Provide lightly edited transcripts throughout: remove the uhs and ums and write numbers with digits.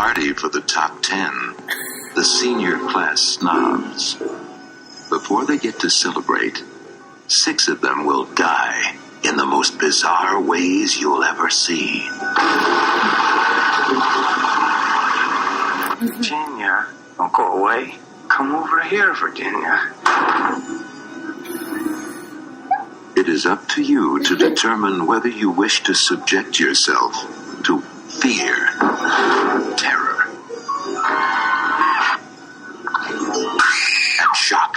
party for the top 10, the senior class snobs. Before they get to celebrate, 6 of them will die in the most bizarre ways you'll ever see. Virginia, don't go away. Come over here, Virginia. It is up to you to determine whether you wish to subject yourself to fear, terror, and shock.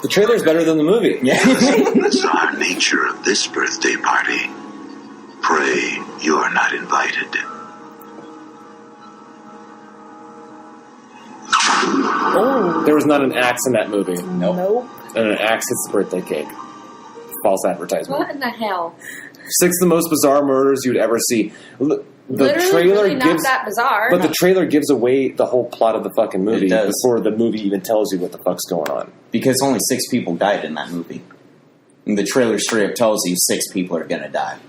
The trailer's better than the movie. Yeah. The bizarre nature of this birthday party. Pray you are not invited. Oh. There was not an axe in that movie. Nope. And an axe hits the birthday cake. False advertisement. What in the hell? 6 of the most bizarre murders you'd ever see. The Literally trailer really gives, not that bizarre. but the trailer gives away the whole plot of the fucking movie It does. before the movie even tells you what the fuck's going on. Because only 6 people died in that movie. And the trailer straight up tells you 6 people are going to die.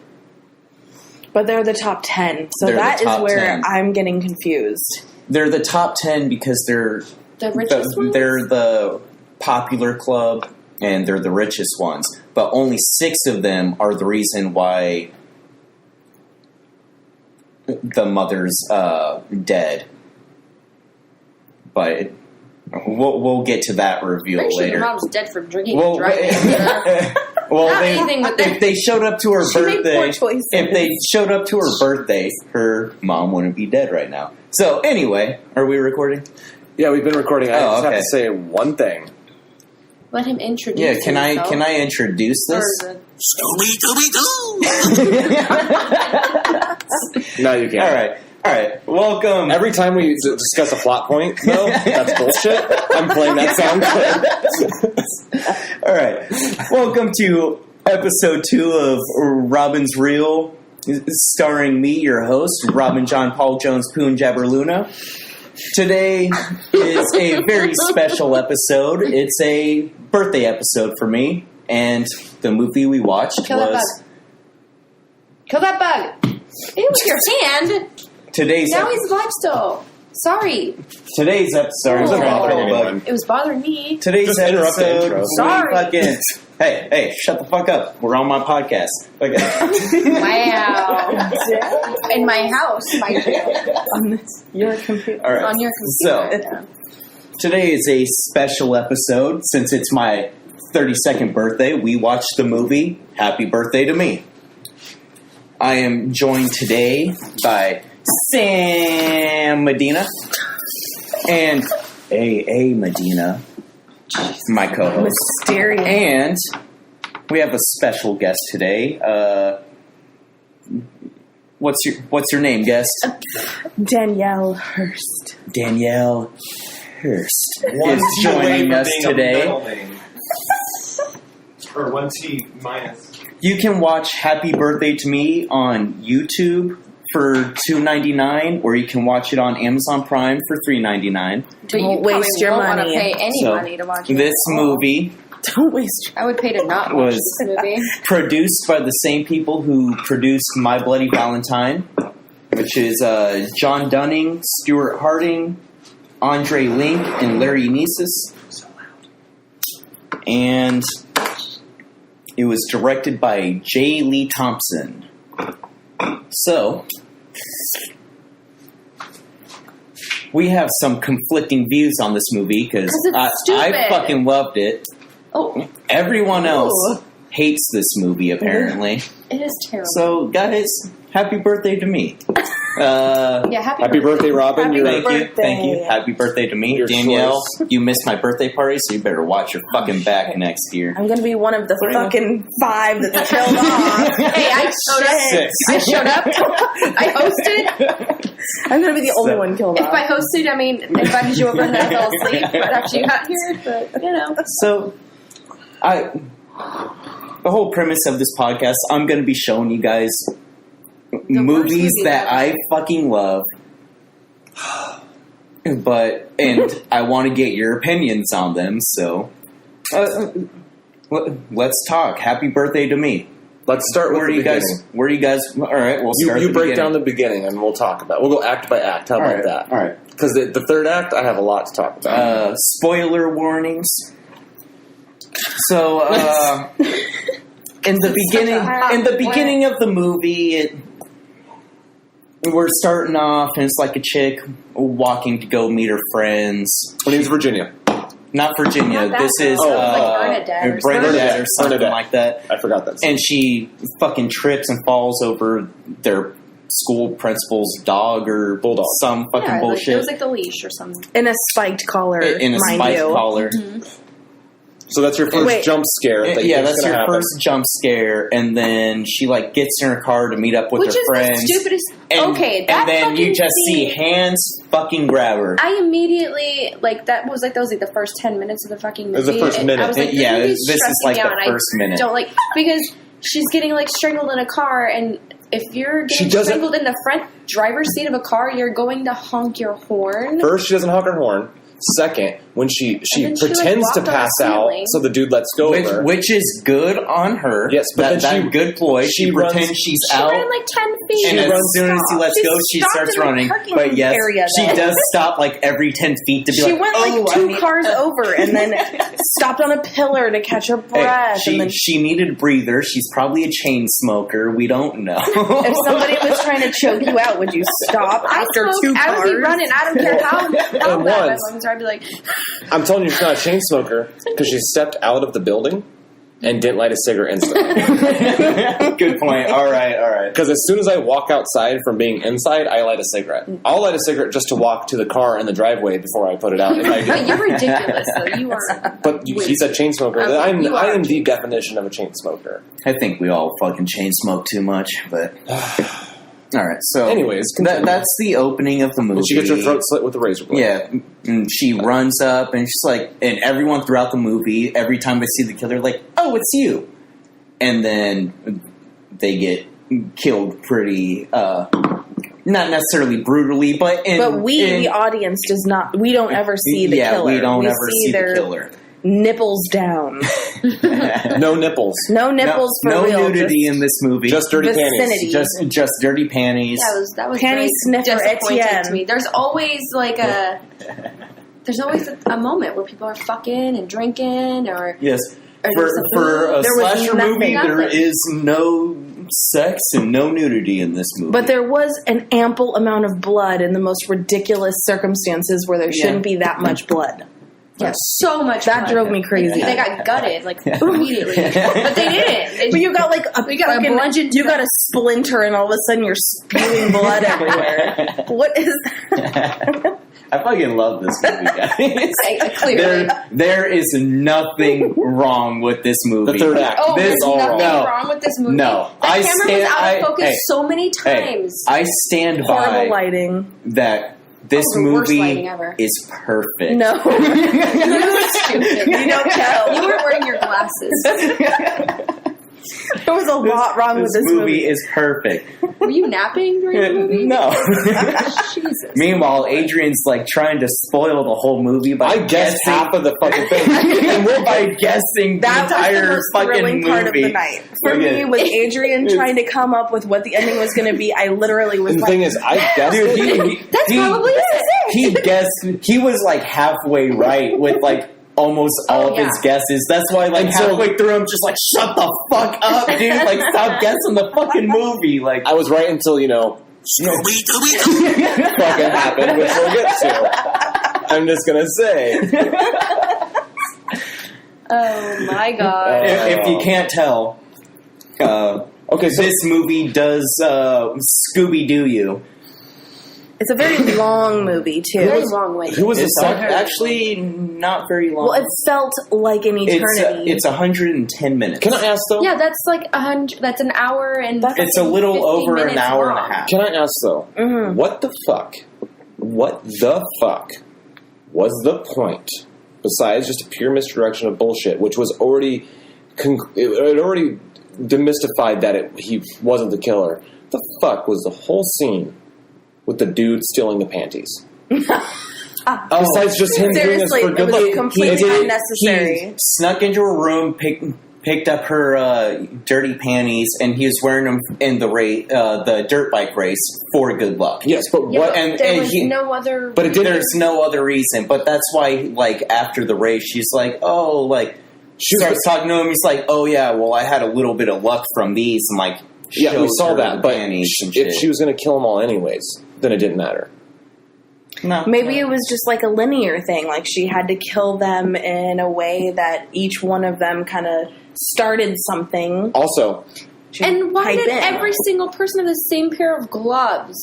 But they're the top 10. So They're the that is top where 10. I'm getting confused. They're the top 10 because they're the richest ones? they're the popular club and they're the richest ones. But only 6 of them are the reason why the mother's dead. But we'll get to that reveal Actually, later. your mom's dead from drinking Well, and driving. Well, Not anything with if they showed up to her She made birthday, poor choices. if they showed up to her birthday, her mom wouldn't be dead right now. So anyway, are we recording? Yeah, we've been recording. I just okay. have to say one thing. Let him introduce Yeah, can himself. I introduce this? No, you can't. All right. Welcome. Every time we discuss a plot point, though, that's bullshit. I'm playing that sound clip. All right. Welcome to episode 2 of Robin's Reel, starring me, your host, Robin John Paul Jones Poon Jabber Luna. Today is a very special episode. It's a birthday episode for me, and the movie we watched Kill that was... bug. Kill that bug. Ew, with your hand. Today's Now he's alive still. Sorry. Today's episode. Oh. It was bothering me. Today's Just interrupt the episode. intro. Sorry. Fucking, hey, shut the fuck up. We're on my podcast. Okay. Wow. In my house, On this, your computer. All right. on your computer. So, today is a special episode. Since it's my 32nd birthday, we watched the movie Happy Birthday to Me. I am joined today by Sam Medina and A.A. Medina, my co-host. Mysterious. And we have a special guest today. What's your name, guest? Danielle Hurst. Danielle Hurst is joining us today. Or 1T minus. You can watch Happy Birthday to Me on YouTube for $2.99, or you can watch it on Amazon Prime for $3.99. But you Don't waste probably your won't want to money. pay any So, money to watch it. This movie Don't waste I would pay to not watch was this movie. produced by the same people who produced My Bloody Valentine, which is John Dunning, Stuart Harding, Andre Link, and Larry Nieses. And it was directed by J. Lee Thompson. So, we have some conflicting views on this movie because 'Cause it's stupid. I fucking loved it. Oh, Everyone else Ooh. hates this movie, apparently. it is terrible. So, guys, happy birthday to me. Yeah, Happy birthday, Robin. Happy You're birthday. Thank you. Happy birthday to me. Your Danielle, choice. you missed my birthday party, so you better watch your fucking back next year. I'm going to be one of the fucking 5 that's killed off. Hey, I showed up. Six. I showed up. I hosted. I'm going to be the only one killed If off. I hosted, I mean, invited you over and then I fell asleep after you got here. But, you know. So, the whole premise of this podcast, I'm going to be showing you guys movies movie that ever. I fucking love. And I want to get your opinions on them, so let's talk. Happy birthday to me. Let's start with Where the do you guys? beginning. Where do you guys? All right, we'll start. You break down the beginning, and we'll talk about. We'll go act by act. How about that? All right. Because the third act, I have a lot to talk about. Spoiler warnings. So, in the beginning of the movie, we're starting off, and it's like a chick walking to go meet her friends. Her name's Virginia. Not Virginia. Not that This is girl. Like Bernadette or something Bernadette. like that. I forgot that. And she fucking trips and falls over their school principal's dog or Bulldog. some fucking Like, bullshit. it was like the leash or something. In a spiked collar, In a mind spiked you. collar. So that's your first Wait. jump scare. That you Yeah, think's that's gonna your happen. first jump scare, and then she like gets in her car to meet up with Which her is friends. the stupidest. And, Okay, that and then you fucking just see scene- hands fucking grab her. I immediately that was like the first 10 minutes of the fucking movie. It was the first And minute. I was like, Yeah, movie's this is stressing like me the out, and first I minute. Don't like because she's getting like strangled in a car, and if you're She getting doesn't- strangled in the front driver's seat of a car, you're going to honk your horn. First, she doesn't honk her horn. Second, when she then she, like, pretends to walked on pass the out, ceiling. so the dude lets go of her. Which is good on her. Yes, but that, then that good ploy. She she runs- pretends she's She out. ran like 10 feet. And as soon as he lets She go, she stopped starts in the running. parking But yes, area, she though. does stop like every 10 feet to be She like, went like "Oh, I two need-" cars over and then stopped on a pillar to catch her Hey, breath. and then she needed a breather. She's probably a chain smoker. We don't know. if somebody was trying to choke you out, would you stop after two I cars? would be running. I don't care how bad my once- lungs are. I'd be like, I'm telling you, she's not a chain smoker because she stepped out of the building and didn't light a cigarette instantly. Good point. All right. Because as soon as I walk outside from being inside, I light a cigarette. I'll light a cigarette just to walk to the car in the driveway before I put it out. If I do. but you're ridiculous, though. You are. But he's a chain smoker. Okay, I you are. am the definition of a chain smoker. I think we all fucking chain smoke too much, but all right. So, Anyways, continue. that's the opening of the movie. She gets her throat slit with a razor blade. Yeah, and she runs up, and she's like, and everyone throughout the movie, every time they see the killer, like, oh, it's you, and then they get killed pretty, not necessarily brutally, but the audience, does not. We don't ever see the killer. we don't ever see their the killer. nipples down. No nipples. No nipples for no real. nudity in this movie. Just dirty vicinity. panties. just dirty panties. That was Panty very sniffer disappointing Etienne. to me. There's always like there's always a moment where people are fucking and drinking or Yes. Or For, something. for a There was slasher nothing. movie, there Nothing. is no sex and no nudity in this movie. But there was an ample amount of blood in the most ridiculous circumstances where there shouldn't be that much blood. yeah, so much. That blood. drove me crazy. They got gutted like immediately, but they didn't. But you got like a got a fucking, bludgeon you to got a splinter and all of a sudden you're spewing blood everywhere. What is I fucking love this movie, guys. Clearly. There is nothing wrong with this movie. The third act. Oh, This there's is all nothing wrong. wrong with this movie. No. The I camera was stand- out I- of focus hey, so many Hey, times. I stand horrible by lighting? that this Oh, the worst movie lighting ever. is perfect. No. You're stupid. You don't tell. You weren't wearing your glasses. There was a lot wrong with this movie. is perfect. Were you napping during the movie? No. Jesus. Meanwhile, Adrian's like trying to spoil the whole movie by I guessed guessing, half of the fucking thing. and we're by guessing That the was the entire most fucking thrilling movie. part of the night. For me, with Adrian trying to come up with what the ending was going to be, I literally was And the like, thing is, I guessed Dude, it. That's probably it. He guessed. He was like halfway right with like almost all of his guesses. That's why, like, Until- halfway through, I'm just like, shut the fuck up, dude! Like, stop guessing the fucking movie. Like, I was right until, fucking happened, which we'll get to. I'm just gonna say. Oh my god. if you can't tell, Okay, so this movie does Scooby Doo you. it's a very long movie, too. Very long way. who was the It's second? actually not very long. Well, it felt like an eternity. It's 110 minutes. Can I ask though? Yeah, that's like 100. That's an hour and. It's a little 50 over an minutes hour long. and a half. Can I ask though? Mhm. What the fuck was the point besides just a pure misdirection of bullshit, which was already it already demystified that he wasn't the killer? The fuck was the whole scene with the dude stealing the panties? Besides just him doing this Seriously, for it good was luck, completely He unnecessary. snuck into a room, picked up her dirty panties, and he was wearing them in the dirt bike race for good luck. Yes, but Yeah, what? but and there was he- no other. But it didn't. There's no other reason, but that's why, like, after the race, she's like, oh, like, she starts talking to him. He's like, oh, yeah, well, I had a little bit of luck from these, and, like, Yeah, we shows saw her that. the But panties and if shit. she was going to kill them all anyways, then it didn't matter. No. Maybe it was just like a linear thing. Like she had to kill them in a way that each one of them kind of started something. Also, And why pipe did in. every single person have the same pair of gloves?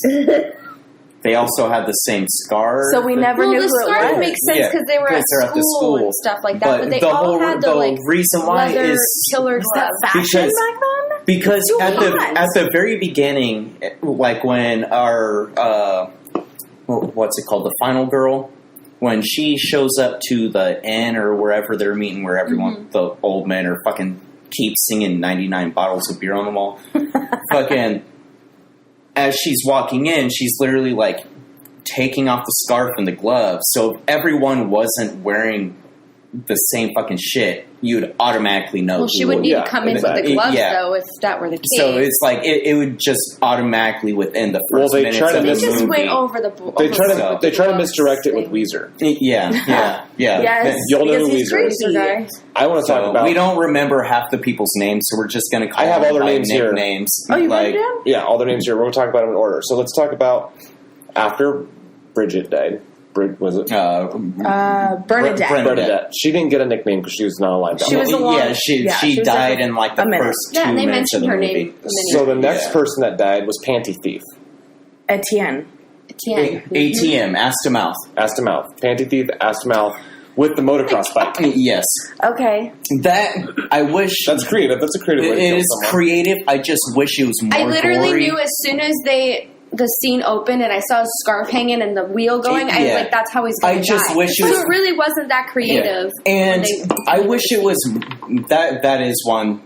They also had the same scar. So we never Well, knew the who it scarf was. makes sense Yeah, because they were at they're school and stuff like that. But they the all whole, had the like reason why leather is killer Was that gloves. fashion Because- back then? because Too at hot. the very beginning, like when our what's it called, the final girl, when she shows up to the inn or wherever they're meeting, where everyone, the old men are fucking keep singing 99 bottles of beer on the wall. Fucking, as she's walking in, she's literally like taking off the scarf and the gloves. So if everyone wasn't wearing the same fucking shit, you'd automatically know. Well, she who would it need yeah, to come in with the exactly. gloves Yeah. though, if that were the case. So it's like it would just automatically within the Well, first they minutes try to of they the just movie. went over the. they try to So- they try to misdirect it with thing. Weezer. Yeah. Yes, You'll know because who he's Weezer is. crazy. Guy. I want to talk So about. we don't remember half the people's names, so we're just going to call I have them all their by names here. nicknames. Oh, you like, wrote it down? Yeah, all their names here. We're going to talk about them in order. So let's talk about after Bridget died. Was it? Bernadette. Bernadette. She didn't get a nickname because she was not alive. She was along- yeah, she she was died like in like the a minute. first 2 Yeah, and they minutes of mentioned the her movie. name. a minute. So the next Yeah. person that died was Panty Thief. Etienne. Tien. ATM, ass to mouth. Ass to mouth. Panty Thief, ass to mouth with the motocross bike. Yes, Okay. that I wish. That's creative. That's a creative way to It kill is someone. creative. I just wish it was more. I literally gory. knew as soon as the scene opened and I saw his scarf hanging and the wheel going, I was Yeah. like, that's how he's going I to just die. wish it So was- it really wasn't that creative. And when they- I wish it was that. That is one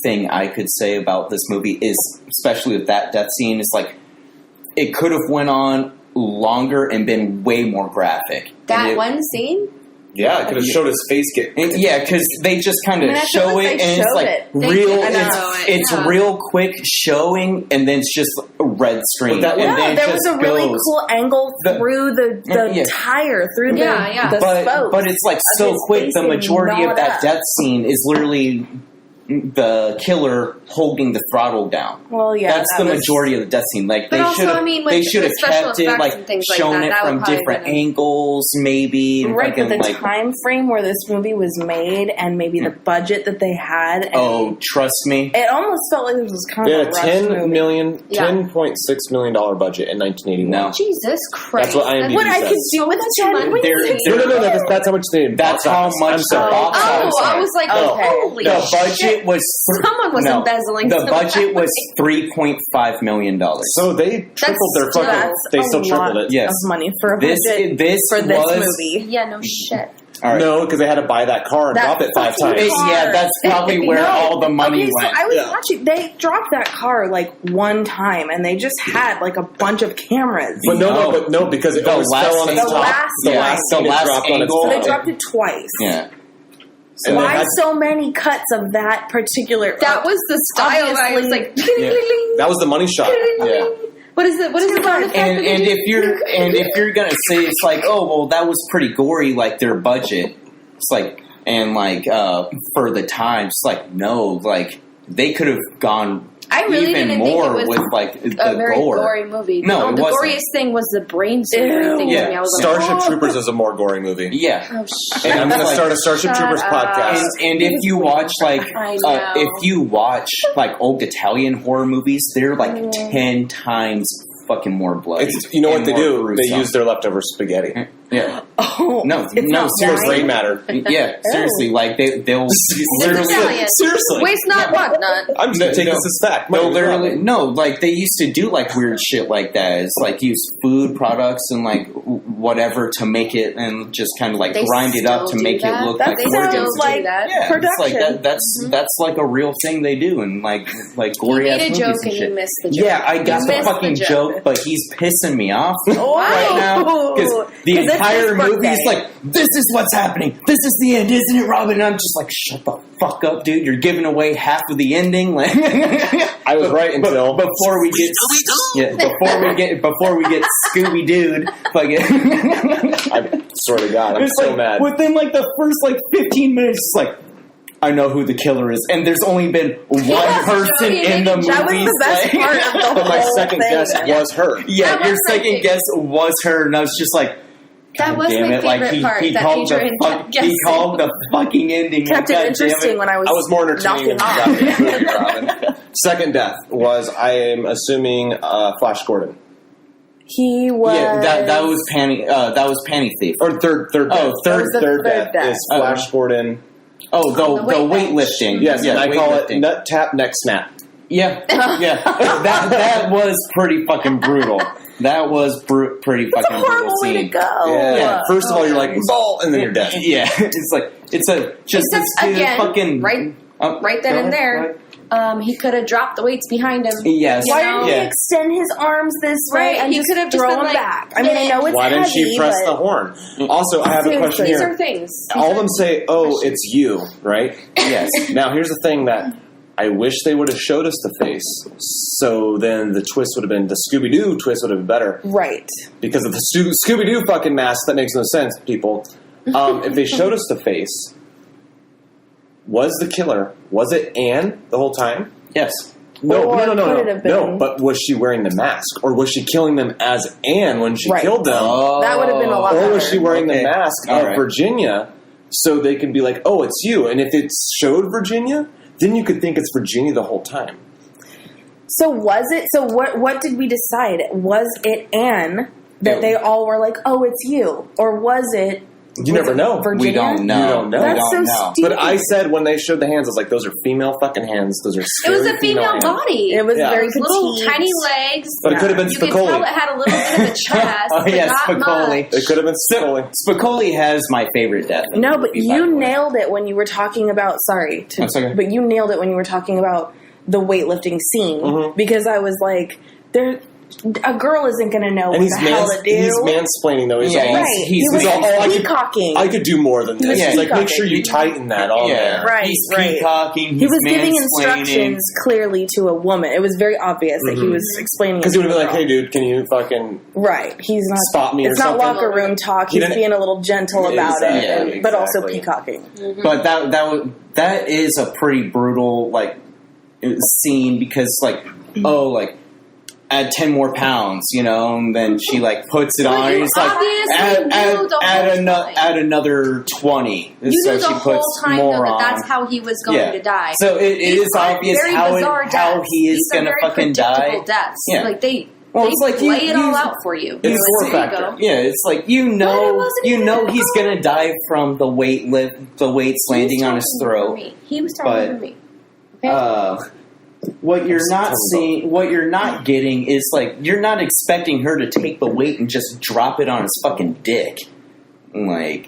thing I could say about this movie is, especially with that death scene, is like it could have went on longer and been way more graphic. that And it- one scene? Yeah, it could have showed his face get. Yeah, because they just kind of I mean, I feel show like it, they and it's showed like it. They real. did It's, show it, it's yeah. real quick showing, and then it's just a red screen. But that and was- then No, it there was just a really goes. cool angle The- through the Yeah. tire, through the, Yeah. the But spokes. it's like of so his quick. face The getting majority of gnawed that up. death scene is literally the killer holding the throttle down. Well, yeah, That's that the was- majority of the death scene. Like But they also, should have, I mean, with they should have the special kept it effects like and things like shown that, it that would from probably different been- angles, maybe. And Right, but fucking, the like, time frame where this movie was made and maybe the budget that they had. And oh, trust me. it almost felt like this was kind They of had a a rush movie. Yeah. $10.6 million budget in 1981. No. Jesus Christ. That's what IMDb What I says. could do with too much. 10 What do you They're- think? they're- That's how much they did. That's box how office. much I'm the sorry. box office. Oh, I was like, No. holy The shit. budget was Someone was embezzling The some budget was money. $3.5 million. So they tripled their still- fucking. That's They a still tripled lot it. Yes. of money for a This budget this for this was movie. Yeah, no shit. all right. No, because they had to buy that car and That drop it 5 fucking times. car. Yeah, that's probably where No. all the money Okay, went. so I was Yeah. watching. They dropped that car like one time, and they just had like a bunch of cameras. But no, because it The always last fell on its scene- The top. last The scene. last The scene it last dropped on its angle. So they top. dropped it twice. Yeah. And they Why had- so many cuts of that particular? That was the style. I was Obviously- like, Yeah. That was the money shot. Yeah. what is it? What is the sound effect? And if you're gonna say it's like, oh well, that was pretty gory, like their budget. It's like for the time, it's like no, like they could have gone I really even didn't think more it was with like the a very gore. gory movie. No, it the wasn't. goriest thing was the brain surgery Ew. thing Yeah. to me. I was like, Starship oh. Troopers is a more gory movie. Yeah. Oh, shit. And I'm going to Like- start a Starship Shut Troopers up. podcast. And if you watch I know. if you watch like old Italian horror movies, they're like 10 times fucking more bloody. It's, you know and what they more do? They gruesome. use their leftover spaghetti. Yeah. Oh No, it's no, not seriously. Gray wine. matter. Yeah, seriously, like they'll literally Italian. Seriously. Waste not, want not. I'm just going to take No. this as fact. they'll Might be literally wrong. like they used to do like weird shit like that. It's like use food products and like whatever to make it and just kind of like They grind it up to still do make that? it look That like They organs. still sounds do like that. Yeah, production. it's like that's like a real thing they do, and like You gory ass made a movies joke and and shit. you missed the joke. Yeah, I got You the missed fucking the joke, but he's pissing me off Oh. right now because the 'Cause it's entire his movie birthday. is like, "This is what's happening. This is the end, isn't it, Robin?" And I'm just like, "Shut the fuck up, dude! You're giving away half of the ending." Like, I was right until before we get before we get Scooby Dude, fucking. I swear to God, I'm It's so like, mad. within like the first like 15 minutes, it's like, I know who the killer is, and there's only been one person in the movie. That was the best part of the But my whole second thing. guess was her. Yeah, That your was my second favorite. guess was her, and I was just like, That God was damn my it! Like favorite part. he That called Adrian the kept he guessing. called the fucking ending. Kept God it damn interesting when I was I was more entertaining knocking than off. you got me, Robin. Second death was, I am assuming, Flash Gordon. He was. Yeah, that was Panty Thief. Or third Oh, death. third third death death. is Flash Gordon. Oh, the the weight weightlifting. Yes, yeah, and I call it weightlifting. nut tap, neck snap. Yeah, yeah. that was pretty fucking brutal. That was pretty That's a fucking brutal horrible way to scene. go. Yeah. First of all, you're like, ball, and then you're dead. Yeah, it's like it's a just Except this dude again, fucking right then go and ahead, there, go ahead. he could have dropped the weights behind him. Yes. You Why know? didn't Yeah. he extend his arms this way Right, and he just could have just throw been him like, back? I mean, I know it's Why didn't heavy, she press but the horn? Also, I have a question These here. are things. All of them say, "Oh, it's you," right? Yes. Now, here's the thing that I wish they would have showed us the face, so then the twist would have been, the Scooby-Doo twist would have been better. right. Because of the Scooby-Doo fucking mask, that makes no sense, people. If they showed us the face, was the killer, was it Anne the whole time? Yes. No, Or no, could it have no. been- But was she wearing the mask? Or was she killing them as Anne when she Right. killed them? That would have been a lot Or was better. she wearing Okay. the mask All of right. Virginia so they can be like, oh, it's you? And if it showed Virginia, then you could think it's Virginia the whole time. So was it? So what did we decide? Was it Anne that Yeah. they all were like, "Oh, it's you," or was it? You never know. Virginia? We don't know. You don't know. We That's don't so know. stupid. But I said when they showed the hands, I was like, those are female fucking hands. Those are It scary was a female hands. body. It was Yeah. very It was little petite. tiny legs. But it could have been You could tell it Spicoli. had a little bit of a chest. Oh, but yes, not Spicoli. much. It could have been Spicoli. Spicoli has my favorite death. in the No, but movie, by you the way. nailed it when you were talking about. Sorry, That's okay. but you nailed it when you were talking about the weightlifting scene Mhm. because I was like, there. A girl isn't going to know what And the hell to do. he's mansplaining, though. He's Yeah, all, right. he's- he was all, I could- peacocking. I could do more than He was this. He's like, make peacocking. sure you tighten that on Yeah, there. Right, He's right. peacocking. He was he's giving mansplaining. instructions clearly to a woman. It was very obvious that he Mhm. was explaining. Because it he would to be a like, girl. hey, dude, can you fucking Right. He's not. spot me or It's not something? locker room talk. He He's didn't- being a little gentle about Exactly, it, but also exactly. peacocking. But that is a pretty brutal like scene because like add 10 more pounds, you know, and then she like puts it But on. you And it's like obviously knew the whole time. add another 20. You so knew the she whole puts time more though that on. that's how he was going to die. So it These is aren't obvious very how bizarre how deaths. he is These are going to very fucking predictable die. Deaths. Yeah. Like they It's like lay it all you- out for you. It's Like, fear there you factor. go. Yeah, it's like But it wasn't even he's that gonna die from the weights landing on his throat. He was talking But, for me. Okay? What you're not seeing, what you're not getting is like you're not expecting her to take the weight and just drop it on his fucking dick. Like,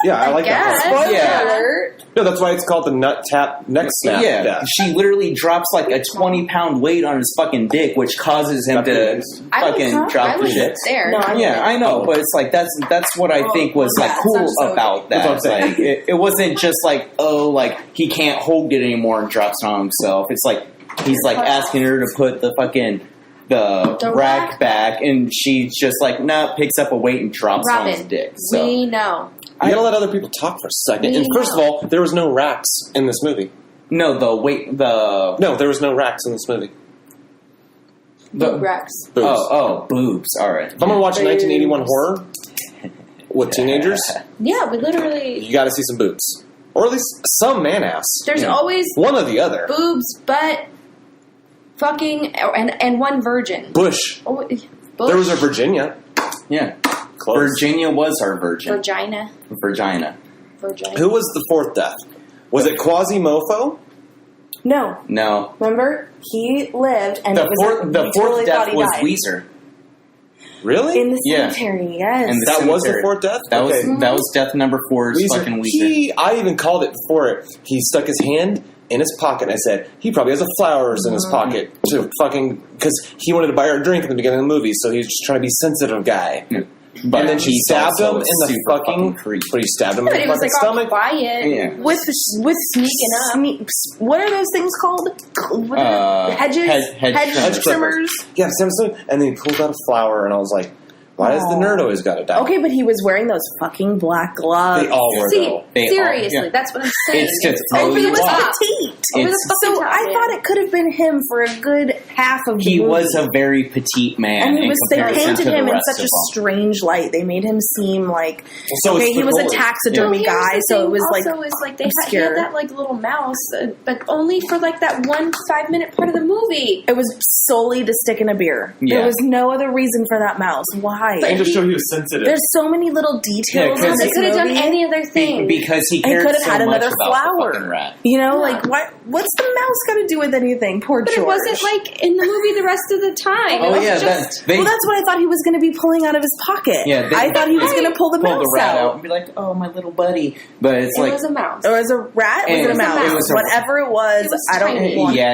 Yeah, I like guess. that part. Spoiler Yeah. alert. No, that's why it's called the nut tap neck snap. yeah, death. she literally drops like a 20-pound weight on his fucking dick, which causes him to That's I was, fucking I drop the was shit. there. No, I Yeah, I know, but it's like that's what I think was like yeah, cool sounds so about That's what I'm that. saying. Like, it wasn't just like he can't hold it anymore and drops it on himself. It's like he's like asking her to put the fucking the rack back, and she's just like nah, picks up a weight and drops it on his Robin, dick. So we know. You gotta let other people talk for a second. We And first of know. all, there was no racks in this movie. no, No, there was no racks in this movie. Boob Rex. Boobs. oh boobs. All right. If I'm gonna watch a 1981 horror with teenagers, Yeah, we literally. you gotta see some boobs. Or at least some man ass. There's Yeah. always One or the other. boobs, butt, fucking, and one virgin. Bush. Oh, There was a Virginia. Yeah, Close. Virginia was our virgin. Vagina. Vagina. Who was the fourth death? Was it Quasimodo? No, No, remember he lived, and the it was fourth we totally death thought he was died. Weezer. Really? In the Yeah. cemetery, yes. And That was the cemetery. fourth death? That Okay. was death number 4's Weezer, fucking Weezer. I even called it before it. He stuck his hand in his pocket. And I said, he probably has flowers in his pocket to fucking, because he wanted to buy her a drink at the beginning of the movie, so he was just trying to be sensitive guy. But And then she he's stabbed him also in the super fucking creep. But he stabbed him But in it the was fucking like all stomach. quiet. Yeah. with Sneaking up. what are those things called? What are they? Hedges, hedge trimmers. Yeah, Samson. And then he pulled out a flower, and I was like, why does the nerd always got to die? Okay, but he was wearing those fucking black gloves. They all were, See, though. They seriously, all- yeah. that's what I'm saying. It's to Oh, throw but you he was off. petite. Over the It's- fucking So top, I man. thought it could have been him for a good half of the He movie. was a very petite man. And they comparison painted to the him in rest such a of them. strange light. They made him seem like So okay, it's he was a Spicoli. taxidermy Well, here's guy, the so thing it was like also is like he obscure. had that like little mouse, but only for like that 1 5-minute part of the movie. It was solely to stick in a beer. Yeah. There was no other reason for that mouse. Why? And just show he was sensitive. There's so many little details Yeah, in 'cause this They could have done movie. any other thing. Because he He cared could have so had much another about the fucking flower. rat. You know, Yeah. like what's the mouse got to do with anything? Poor But George. it wasn't like in the movie the rest of the time. Oh it was yeah, just, they well, that's what I thought he was going to be pulling out of his pocket. Yeah, they- I thought he was going to pull the pull mouse the rat out out. and be like, "Oh, my little buddy," but it's it like, was a mouse. Or was it a rat? It Was it a was a mouse? mouse. It was a- Whatever it was, It was I don't tiny. want. yeah.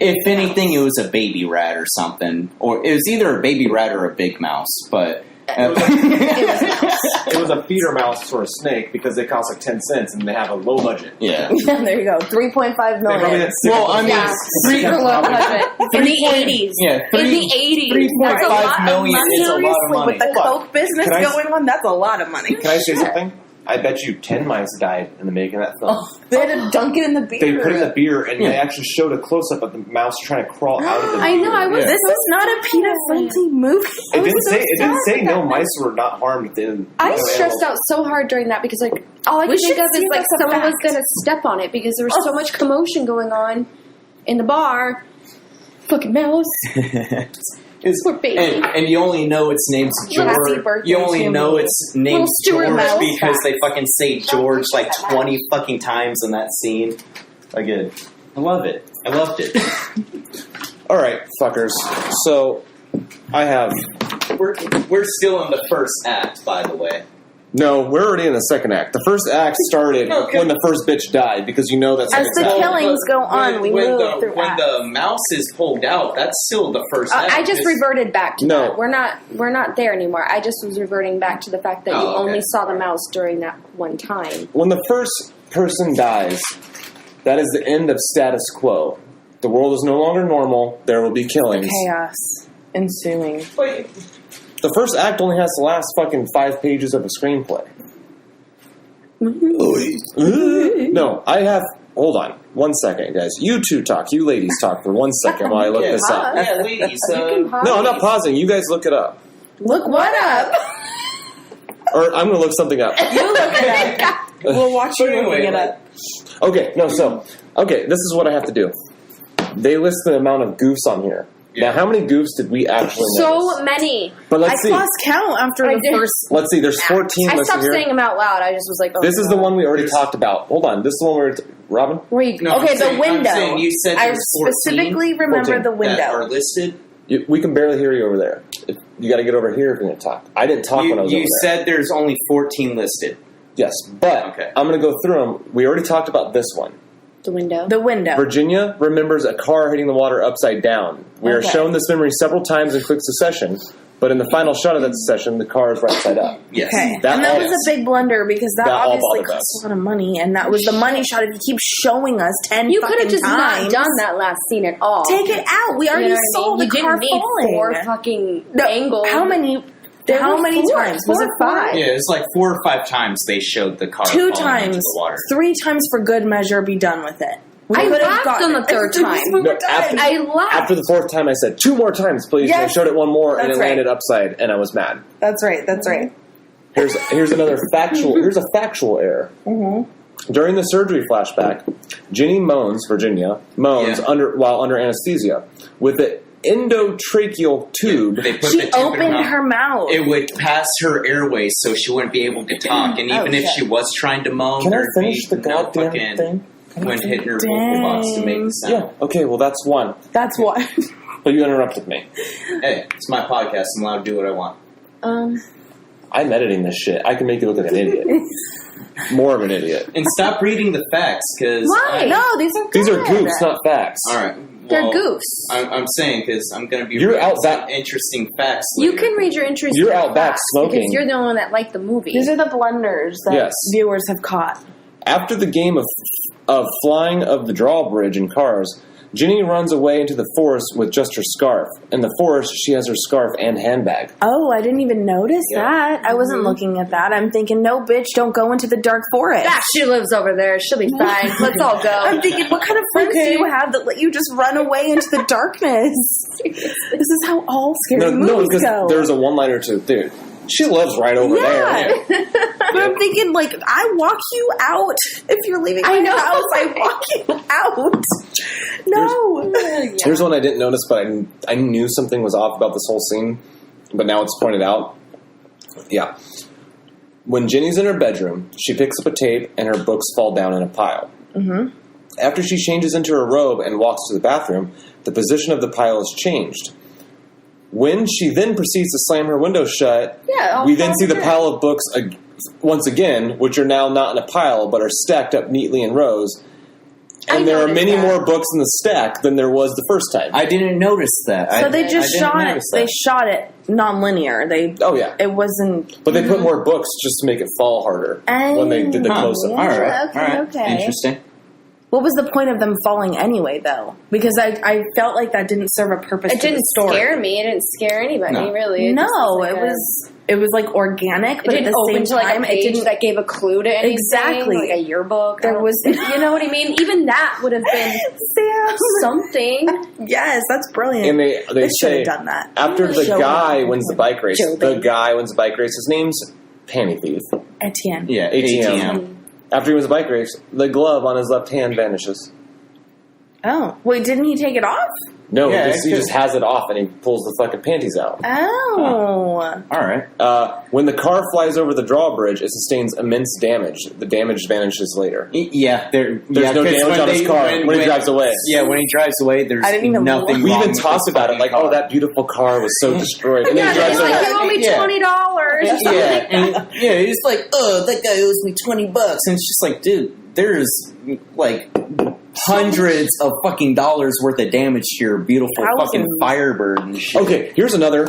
If anything, it was a baby rat or something, or it was either a baby rat or a big mouse. But It was a mouse. It was a feeder mouse or a snake because they cost like 10 cents and they have a low budget. yeah. Yeah, there you go. 3.5 They probably million. had Well, I mean, Yeah, super low budget. In the 80s. Yeah, In the 80s. 3.5 million is a lot of Seriously, money. with the Coke business Can I- going on, that's a lot of money. Can I say something? I bet you 10 mice died in the making of that film. They had to dunk it in the beer. They put it in the beer, and Yeah. they actually showed a close-up of the mouse trying to crawl out of the beer. I know, I was. This is not a PETA-friendly movie. It didn't so say. It didn't say sad no about mice were not harmed. I stressed out so hard during that because, like, all I We could think should of is, see like, that's a someone was fact. going to step on it because there was so much commotion going on in the bar. Fucking mouse. Poor baby. And you only know its name's Happy George. birthday You only to know me. its name's Stuart George Mouse. because they fucking say George like 20 fucking times in that scene. Again, I love it. I loved it. All right, fuckers. So I have We're still in the first act, by the way. no. We're already in the second act. The first act started Okay. when the first bitch died because you know that's As the well, killings go on, we move through when acts. the mouse is pulled out, that's still the first act. I just reverted back to No. that. We're not there anymore. I just was reverting back to the fact that you Oh, okay. only saw the mouse during that one time. when the first person dies. That is the end of status quo. The world is no longer normal. There will be killings. Chaos ensuing. Wait, The first act only has the last fucking 5 pages of a screenplay. No, I have. Hold on, 1 second, guys. You two talk. You ladies talk for 1 second while I look this up. Yeah, ladies. You can pause. No, I'm not pausing. You guys look it up, Look what up? or I'm gonna look something up. You look it up. We'll watch you Anyway, looking it up. Okay, no, so this is what I have to do. They list the amount of goofs on here. Yeah. Now, how many goofs did we actually So notice? many. But I let's see. lost count after I the did. first. Let's see. There's 14 I listed stopped here. saying them out loud. I just was like, oh, This is the God. one we already talked about. Hold on. This is the one where Robin. Where you No, Okay, I'm saying- the window. I'm saying you said I there's 14 specifically remember 14 the that are window. listed. We can barely hear you over there. You got to get over here if you're going to talk. I didn't talk when I was You over there. said there's only 14 listed. Yes, but Okay. I'm going to go through them. We already talked about this one. The window. The window. Virginia remembers a car hitting the water upside down. We are Okay. shown this memory several times in quick succession, but in the final shot of that succession, the car is right side up. Yes. Okay, That and that all- was a big blunder because that That all obviously bothered costs us. a lot of money, and that was the money shot. If you keep showing us 10 You could have fucking just times, not done that last scene at all. Take it out. We You already know what I saw mean? the You car didn't need falling. 4 fucking No, angles. How many? There How were many 4, times? Was 4 it or 5? Yeah, it's like 4 or 5 times they showed the car 2 falling times, into the water. 3 times for good measure. Be done with it. We I could have laughed gotten on the it. 3rd It was time. more No, time. after- I laughed. After the 4th time, I said, 2 more times, please. And I Yes. showed it one more, and That's it right. landed upside, and I was mad. That's right. That's right. Here's another factual. Here's a factual error. Mm-hmm. During the surgery flashback, Virginia moans Yeah. while under anesthesia with the endotracheal tube. They put She the tube in opened mouth. her mouth. It would pass her airways, so she wouldn't be able to talk. And even if shit. she was trying to moan, Can I there'd finish be the no goddamn fucking thing? wind hitting her vocal box to make the sound. Yeah. Okay. Well, that's one. That's why. But you interrupted me. Hey, it's my podcast. I'm allowed to do what I want. I'm editing this shit. I can make you look like an idiot. More of an idiot. And stop reading the facts, because... Why? No, these are good. These are goofs, not facts. All right. They're Well, goofs. I'm saying, because I'm going to be You're reading out some back- interesting facts You later. can read your interesting You're out back facts smoking. because you're the one that liked the movie. These are the blunders that Yes. viewers have caught. After the game of flying of the drawbridge in cars, Ginny runs away into the forest with just her scarf. In the forest, she has her scarf and handbag. Oh, I didn't even notice that. I wasn't looking at that. I'm thinking, no, bitch, don't go into the dark forest. Ah, she lives over there. She'll be fine. Let's all go. I'm thinking, what kind of friends do you have that let you just run away into the darkness? This is how all scary movies because go. there's a one-liner to it, dude. She lives right over there. But I'm thinking, like, I walk you out. If you're leaving my house, I walk you out. No. Here's one I didn't notice, but I knew something was off about this whole scene, but now it's pointed out. Yeah. When Ginny's in her bedroom, she picks up a tape and her books fall down in a pile. Mm-hmm. After she changes into her robe and walks to the bathroom, the position of the pile is changed. When she then proceeds to slam her window shut, we then see the pile of books once again, which are now not in a pile, but are stacked up neatly in rows. And there are many more books in the stack than there was the first time. I didn't notice that. So they just shot it. They shot it non-linear. It wasn't. But they put more books just to make it fall harder when they did the close-up. All right. Okay, All right. okay. Interesting. What was the point of them falling anyway, though? Because I felt like that didn't serve a purpose. It to didn't the story. scare me. It didn't scare anybody, really. It was like organic, but it at didn't the open same to like time, a page it didn't. that gave a clue to anything. Exactly. Like a yearbook. There was, you know what I mean? Even that would have been Sam. something. Yes, that's brilliant. And they should say have done that. after the Show guy them. wins the bike race, his name's Panty Thief. Etienne. Yeah, ATM. After he wins the bike race, the glove on his left hand vanishes. Oh, wait! Didn't he take it off? No, Yeah, he just has it off and he pulls the fucking panties out. Oh. All right. When the car flies over the drawbridge, it sustains immense damage. The damage vanishes later. Yeah, there's no damage on his car when he drives away. Yeah, when he drives away, there's I didn't even nothing look. We wrong even with talked this about it, fucking like, car. oh, that beautiful car was so destroyed. And then he Yeah, drives he's like, away. you owe me Yeah. $20. Yeah, he's like, oh, that guy owes me $20, and it's just like, dude, there's like hundreds of fucking dollars worth of damage to your beautiful fucking Firebird and shit. Okay, here's another.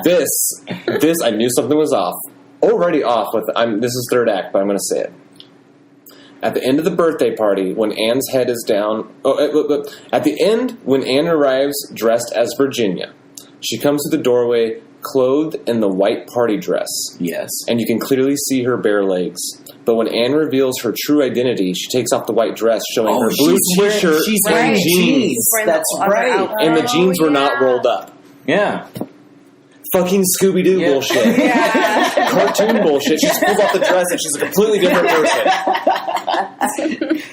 This, I knew something was off. Already off with, this is third act, but I'm going to say it. At the end of the birthday party, when Anne's head is down... at the end, when Anne arrives dressed as Virginia, she comes to the doorway clothed in the white party dress. Yes. And you can clearly see her bare legs. But when Anne reveals her true identity, she takes off the white dress, showing her blue t-shirt She's and wearing jeans. That's right. And the jeans were not rolled up. Yeah. Fucking Scooby-Doo bullshit. Yeah. Cartoon bullshit. She just pulls off the dress and she's a completely different person.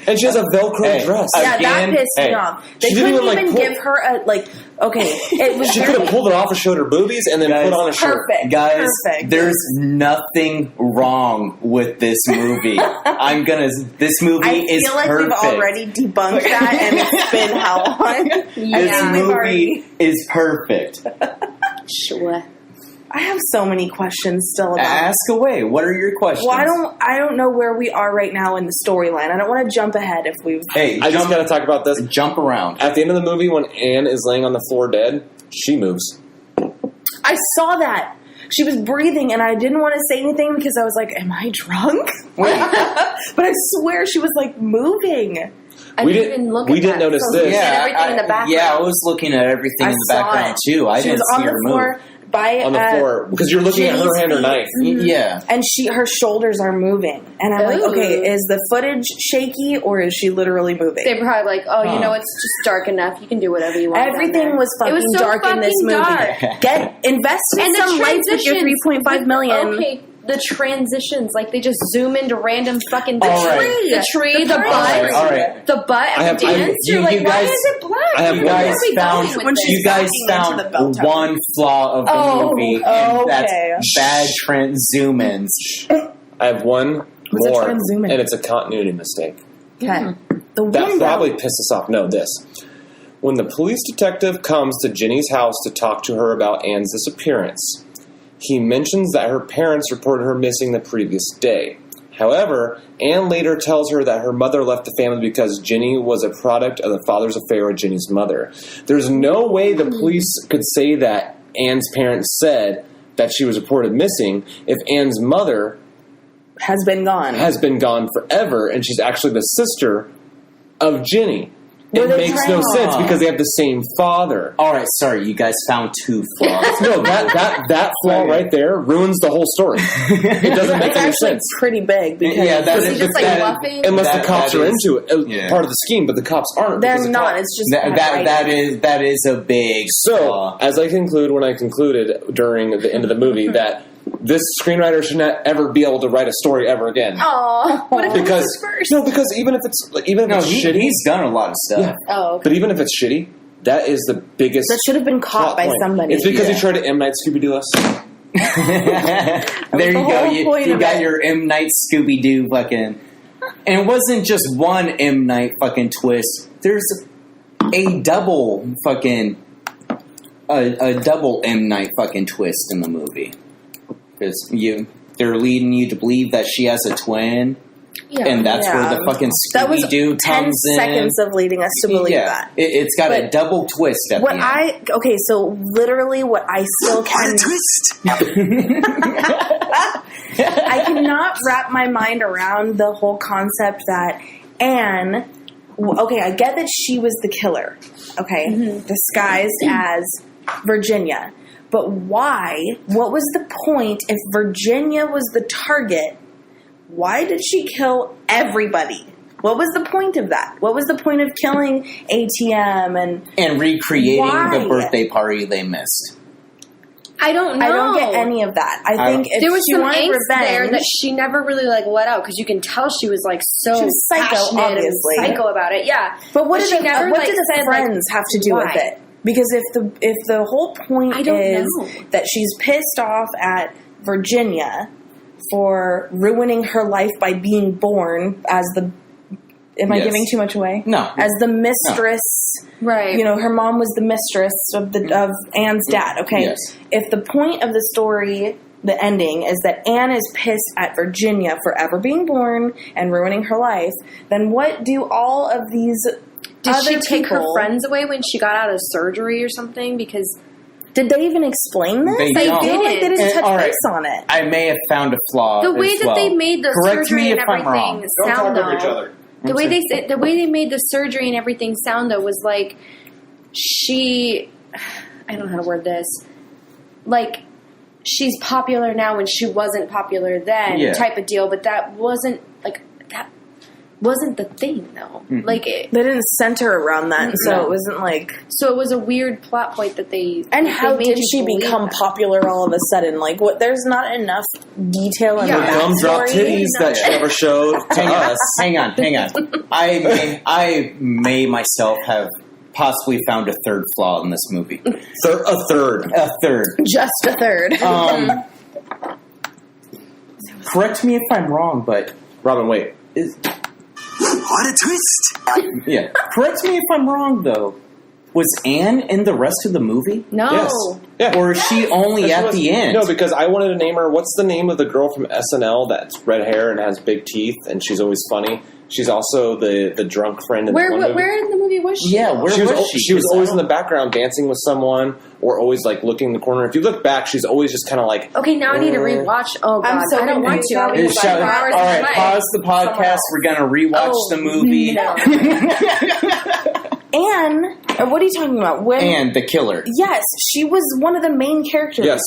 And she has a Velcro dress. Yeah, that Again, pissed me off. They she didn't couldn't even, even give her a, okay, it was She could have pulled it off and showed her boobies and then put on a shirt. perfect. Guys, Perfect. there's nothing wrong with this movie. This movie I is feel like perfect. we've already debunked that, and it's been how long? This movie is perfect. Sure. I have so many questions still about Ask away. What are your questions? Well, I don't know where we are right now in the storyline. I don't want to jump ahead if we've... Hey, I just got to talk about this. jump around. At the end of the movie, when Anne is laying on the floor dead, she moves. I saw that. She was breathing, and I didn't want to say anything because I was like, am I drunk? Wait. But I swear she was, moving. I We didn't didn't- even look we at didn't that. notice So this. you said everything in the background. Yeah, I was looking at everything in the saw background it. too. I She didn't was see on her the move. floor by On the floor. Because you're looking at her Ginny's hand or feet. knife. Yeah. And her shoulders are moving. And I'm like, Ooh. okay, is the footage shaky or is she literally moving? They were probably like, oh, you know, it's just dark enough. You can do whatever you want. down Everything there. was fucking It was so dark in this fucking movie. dark. Invest in And the some lights with your transitions. 3.5 million. Okay, the transitions, they just zoom into random fucking All right. the tree, the tree. butt, All right. the butt at the dance. you You're like, guys- why is it black? I have You guys Where are we found going with when this? she's you guys backing into the bell found tower. one flaw of the Oh, movie, okay. and that's bad zoom-ins. I have one What's a more, transhuman? and it's a continuity mistake. Okay. The window. That probably pissed us off. No, this. When the police detective comes to Ginny's house to talk to her about Anne's disappearance, he mentions that her parents reported her missing the previous day. However, Anne later tells her that her mother left the family because Ginny was a product of the father's affair with Ginny's mother. There's no way the police could say that Anne's parents said that she was reported missing if Anne's mother has been gone forever, and she's actually the sister of Ginny. Were It they makes trying- no sense because they have the same father. All right, sorry, you guys found 2 flaws. No, that flaw right there ruins the whole story. It doesn't make It's any actually sense. pretty big because Yeah, that Was he is just like bluffing? Unless That- the cops that are is- into it, yeah. part of the scheme, but the cops aren't. they're because the not. cops- It's just that is a big So, flaw. as I conclude when I concluded during the end of the movie, that this screenwriter should not ever be able to write a story ever again. Aw, what if Because this was first? no, because even if it's shitty, He's done a lot of stuff. Yeah. Oh, okay. but even if it's shitty, that is the biggest. That should have been caught plot by point. somebody. It's because Yeah. he tried to M Night Scooby-Doo us. There the you go. whole point You of got it. your M. Night Scooby-Doo fucking... And it wasn't just one M. Night fucking twist. There's a double fucking... A double M. Night fucking twist in the movie. Because they're leading you to believe that she has a twin. Yeah. And that's Yeah. where the fucking That was Scooby-Doo 10 comes in. seconds of leading us to believe that. It's got a But double twist at What the end. okay, so literally what I still can I cannot wrap my mind around the whole concept that Anne, okay, I get that she was the killer, okay, disguised as Virginia, but why? What was the point if Virginia was the target? Why did she kill everybody? What was the point of that? What was the point of killing ATM And recreating Why? the birthday party they missed. I don't know. I don't get any of that. I think if There was she some wanted angst revenge, there that she never really like let out because you can tell she was like so She was psycho, passionate obviously. and psycho about it. Yeah, but what she did never what like did the said, like, friends have to do with why? it? Because if the whole point I don't is know. that she's pissed off at Virginia for ruining her life by being born as the. Am I Yes. giving too much away? No. As the mistress. Right. You know, her mom was the mistress of Anne's dad. Okay, Yes. if the point of the story, the ending, is that Anne is pissed at Virginia for ever being born and ruining her life, then what do all of these Did other she take her people- friends away when she got out of surgery or something? Because Did they even explain this? They I feel don't. like they didn't And- touch all right. base on it. I may have found a flaw. the way as that well. they made the Correct surgery me and if I'm wrong. everything Don't sound talk over each though, other. the way they made the surgery and everything sound though was like she, I don't know how to word this, like she's popular now when she wasn't popular then, Yeah. type of deal. But that wasn't the thing though. Mhm. Like They didn't center around that, so No. it wasn't like. so it was a weird plot point that they. And they how made did you she believe become that. popular all of a sudden? Like, what? There's not enough detail in Yeah. the Gumdrop backstory. titties that she never showed to us. Hang on. I may myself have possibly found a third flaw in this movie. A third. A third. Just a third. Correct me if I'm wrong, but Robin, wait. What a twist! yeah. Correct me if I'm wrong, though. Was Anne in the rest of the movie? No. Yes. Yeah. Or is she only She at was- the end? No, because I wanted to name her. What's the name of the girl from SNL that's red hair and has big teeth and she's always funny? She's also the drunk friend in the one movie. Where in the movie was she? Yeah, where She was, was she? she was 'Cause I always in don't- the background dancing with someone or always like looking in the corner. If you look back, she's always just kind of like. Okay, now I need to rewatch. Oh god, I'm so I don't want confused. to. I Is was Shall- like 4 hours all of right, my life. pause the podcast. We're gonna rewatch Oh, the movie. no. Anne, or what are you talking about? When? And the killer. Yes, she was one of the main characters. Yes.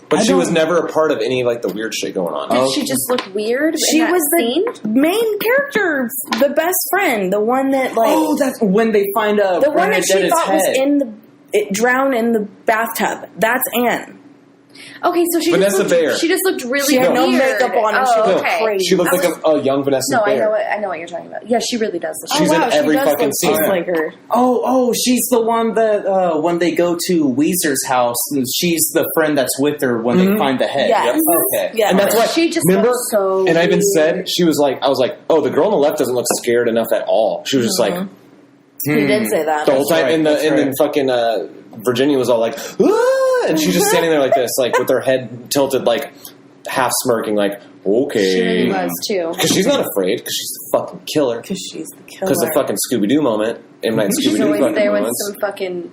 But I she was don't- never a part of any like the weird shit going on. Oh. Did she just look weird? She in that was the scene? main character, the best friend, the one that like Oh, that's when they find the one that she Bernadette's thought was head. drowned in the bathtub. That's Anne. Okay, so Vanessa Bayer. She just looked really She had no weird. makeup on and she Oh, looked okay. crazy. She looked like a young Vanessa No, Bayer. I know what you're talking about. Yeah, she really does. Look She's oh, in wow, every she does fucking look scene. just like her. Oh, she's the one that when they go to Weezer's house, she's the friend that's with her when they find the head. Yes. Okay. Yeah. And that's why She just remember. looks so and I even weird. said she was like, I was like, oh, the girl on the left doesn't look scared enough at all. She was just like You did say that. the whole time, right, and that's then right. fucking Virginia was all like, ah! And she's just standing there like this, like with her head tilted, like half smirking, like okay. She really was too. Because she's not afraid, because she's the fucking killer. Because she's the killer. Because the fucking Scooby Doo moment, M. Night She's Scooby Doo always fucking there with moments. some fucking.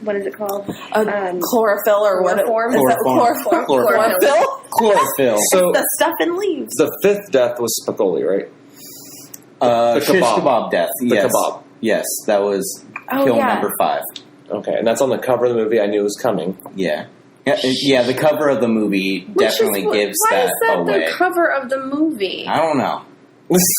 What is it called? chlorophyll or what? Chloroform? Is that Chloroform. chlorophyll? Chlorophyll. So The stuff in leaves. the fifth death was Spicoli, right? Shish kebab. kebab death. The Yes. kebab. Yes, that was Oh, kill yeah. number 5. Okay, and that's on the cover of the movie. I knew it was coming. Yeah. Yeah, the cover of the movie definitely gives why that is that away. the cover of the movie? I don't know.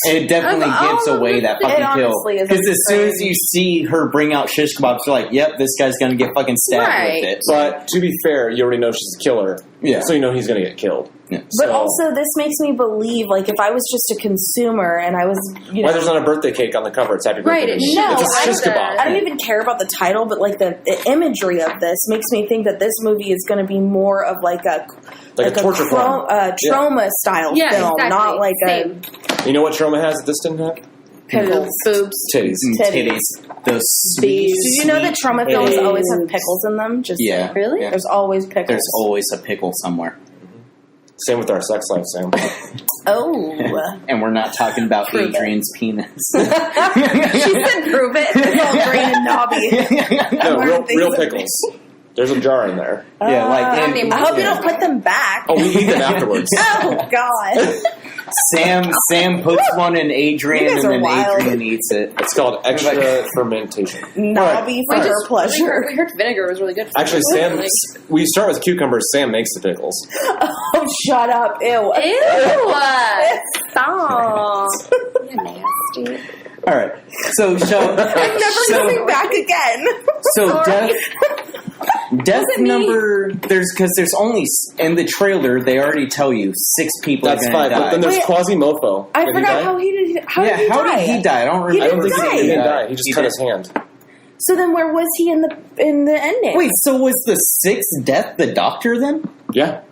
It definitely Of all gives of away the that things- fucking It kill. honestly is Because as soon as insane. you see her bring out shish kebabs, you're like, yep, this guy's going to get fucking stabbed Right. with it. But to be fair, you already know she's a killer. Yeah. So you know he's going to get killed. Yeah. But So- also, this makes me believe, like, if I was just a consumer and I was, you know, Why there's not a birthday cake on the cover? It's happy birthday. Right, to it me. No, it's a I shish don't- kebab. I don't even care about the title, but like the imagery of this makes me think that this movie is going to be more of like a torture film. trauma style Yeah, film, exactly. not like Same. You know what trauma has that this didn't have? a boobs. Titties. Titties. Those sweet, Did you know that trauma films titties. always have pickles in them? Just Yeah. Really? Yeah. there's always pickles. There's always a pickle somewhere. Same with our sex life, Sam. Oh, And we're not talking about Prove it. Adrian's penis. she said, "Prove it." It's all green and knobby. No, Learn real things. pickles. There's a jar in there. Yeah, like I and mean, I hope you don't put them back. Oh, we eat them afterwards. Oh God. Sam puts one in You Adrian guys and are then wild. Adrian eats it. It's called extra fermentation. Knobby for her pleasure. We heard vinegar was really good. For Actually, you. Sam, Like, we start with cucumbers. Sam makes the pickles. Oh, shut up! Ew. ew! Stop! You're nasty. All right. So I'm never coming back again. So Sorry. death Wasn't me. number there's only in the trailer they already tell you 6 people That's are 5. going to But die. then there's Wait, Quasimodo. I Did he forgot die? how he did. How yeah, did he how die? did he die? I don't He remember. I don't think die. he didn't die. He just cut did. his hand. So then, where was he in the ending? Wait, so was the 6th death the doctor then? Yeah.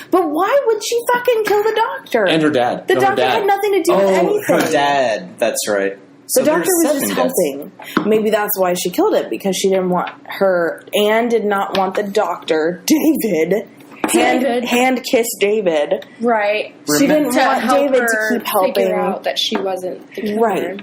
But why would she fucking kill the doctor? And her dad. The No, her doctor dad. had nothing to do with anything. her dad. That's right. The So doctor there's was just 7 deaths. helping. Maybe that's why she killed it, because she didn't want her. Anne did not want the doctor, David, hand kiss David. Right. She didn't To want help David to her keep helping. figure out that she wasn't the killer. Right.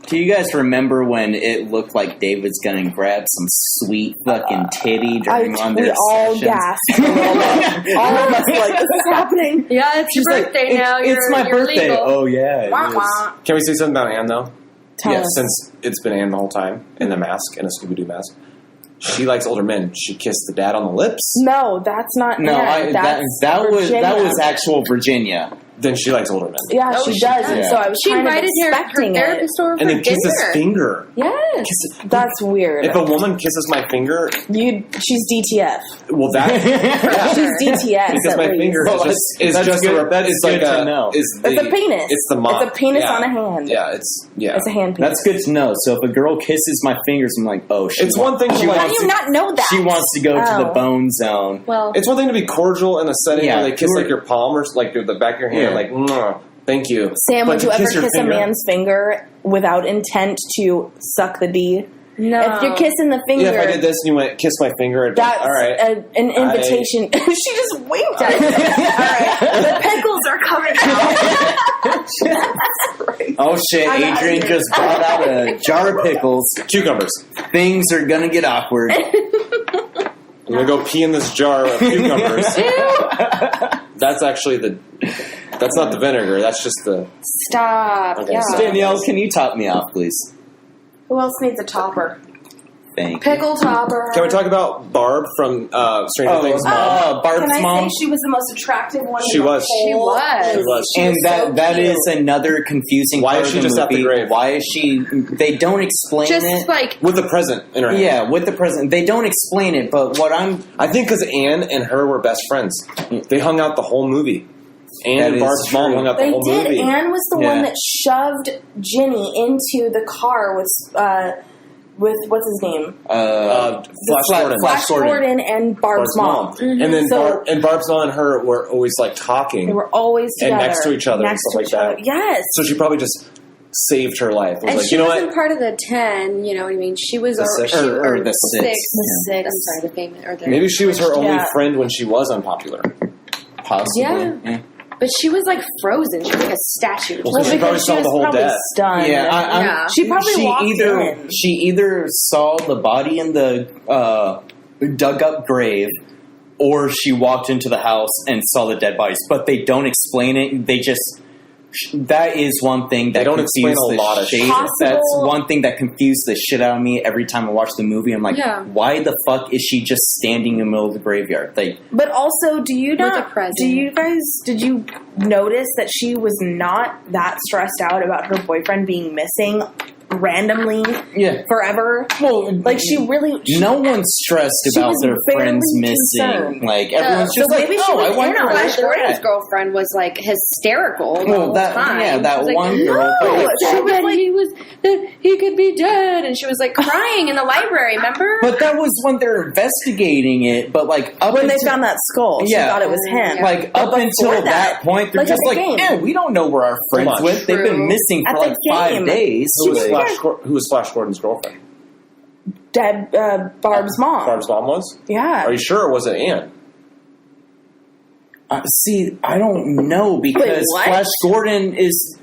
Do you guys remember when it looked like David's gonna grab some sweet fucking titty during one of We their all sessions? gasped a little bit. All of us were like, this is happening. Yeah, it's She's your like, birthday now. It's my you're birthday. Legal. Oh yeah. it Wah, is. wah. Can we say something about Anne, though? Tell Yes. us. Since it's been Anne the whole time, in the mask, in a Scooby-Doo mask. She likes older men. She kissed the dad on the lips. No, that's not No, Anne. that That's Virginia. was actual Virginia. Then she likes older men. Yeah, Oh, she she does. does. And so I was She kind of invited her expecting it. therapist over And for then kiss his dinner. finger. Yes. That's weird. If a woman kisses my finger, She's DTF. well, that She's DTS. because at my least. finger Well, is that's just good. a, That's it's like good to a know. is It's the, a penis. It's the mop. It's a penis Yeah. on a hand. Yeah, It's a hand penis. That's good to know. So if a girl kisses my fingers, I'm like, oh, It's one thing to she like- How wants do you not know that? She wants to go to the Oh. bone zone. Well, It's one thing to be cordial in a setting Yeah, where they kiss you were- like your palm or like the back of your hand, Yeah. like "Mwah, thank you. Sam, But would to you ever your kiss a finger- man's finger without intent to suck the D? no. If you're kissing the finger, Yeah, if I did this and you went kiss my finger, it'd be, that's all right. an invitation. She just winked at it. All right, the pickles are coming out. Oh shit! I'm outta Adrian here. just brought out a jar of pickles. Cucumbers. Things are gonna get awkward. I'm gonna go pee in this jar of cucumbers. That's actually that's not the vinegar. That's just the. Stop. Okay, Yeah. so- Danielle, can you top me off, please? Who else needs a topper? Thank Pickle topper. Can we talk about Barb from Stranger Things? Mom? Barb's Can I mom. say she was the most attractive one? She in the was. whole- She was. She was. And so that cute. is another confusing Why part is she of the just at the movie. grave? Why is she... They don't explain Just it. like With the present in her hand. Yeah, with the president. They don't explain it, but what I'm... I think because Anne and her were best friends. They hung out the whole movie. Anne That and is Barb's mom true. hung out the They whole did. movie. Anne was the Yeah. one that shoved Ginny into the car with what's his name? Flash Gordon. Flash Gordon and Barb's mom. And then So- Barb's mom and her were always like talking. They were always And together, next to each other and next stuff to like each other. that. Yes. So she probably just saved her life. It was and like, she you know wasn't what? part of the 10, you know what I mean? She was The or, six. she, Or the six. six. The six. I'm sorry, the famous or the Maybe she was her only Yeah. friend when she was unpopular. Possibly. Yeah. But she was like frozen. She was like a statue. Well, she probably because saw the was whole probably death. stunned. Yeah, She probably walked in. She either saw the body in the dug up grave, or she walked into the house and saw the dead bodies. But they don't explain it. They just that is one thing that They don't explain confused a the lot of shit. shit. That's one thing that confused the shit out of me every time I watch the movie. I'm like, Yeah. why the fuck is she just standing in the middle of the graveyard? Like, But also, do you With not? a present. Did you notice that she was not that stressed out about her boyfriend being missing randomly yeah. forever? Well, Like she really. no one's stressed she about was their barely friends missing. concerned. Like everyone's So just like, maybe she oh, was I wonder in on where Flash they're Gordon's at. girlfriend was like hysterical the Well, whole that time. yeah, that She was one like, girl. No, But, she was like, that he could be dead, and she was like crying in the library. Remember? but that was when they're investigating it. But like up When they until, found that skull, she Yeah. thought it was him. Yeah. like But up until before that point, they're like just at the like, game. yeah, we don't know where our friends on. went. They've been True. missing At for the like 5 game. days. Who was, Like, who was Flash Gordon's girlfriend? Barb's mom. Barb's mom was? Yeah. Are you sure, or was it Anne? see, I don't know because what? Flash Gordon is.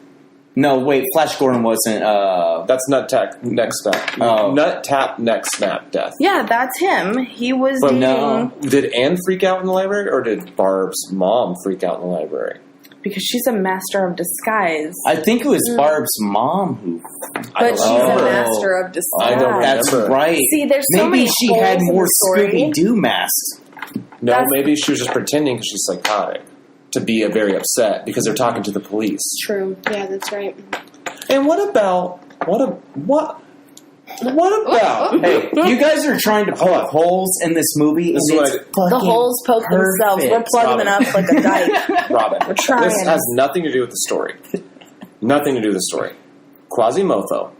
No, wait, Flash Gordon wasn't. That's Nut Tap Neck Snap. Oh. Nut Tap Neck Snap Death. Yeah, that's him. He was But dating no. Did Anne freak out in the library, or did Barb's mom freak out in the library? because she's a master of disguise. I think it was Barb's mom who. But she's Oh. a master of disguise. I don't That's remember. right. See, there's so Maybe many she holes had in more the story. Scooby Doo masks. No, That's- maybe she was just pretending because she's psychotic to be very upset because they're talking to the police. True. Yeah, that's right. And what about what about? Hey, you guys are trying to Hold on. poke holes in this movie. This and is it's what The fucking holes poke themselves. We're perfect. plugging them up like a dike. Robin, We're trying. this has nothing to do with the story. Nothing to do with the story. Quasimodo,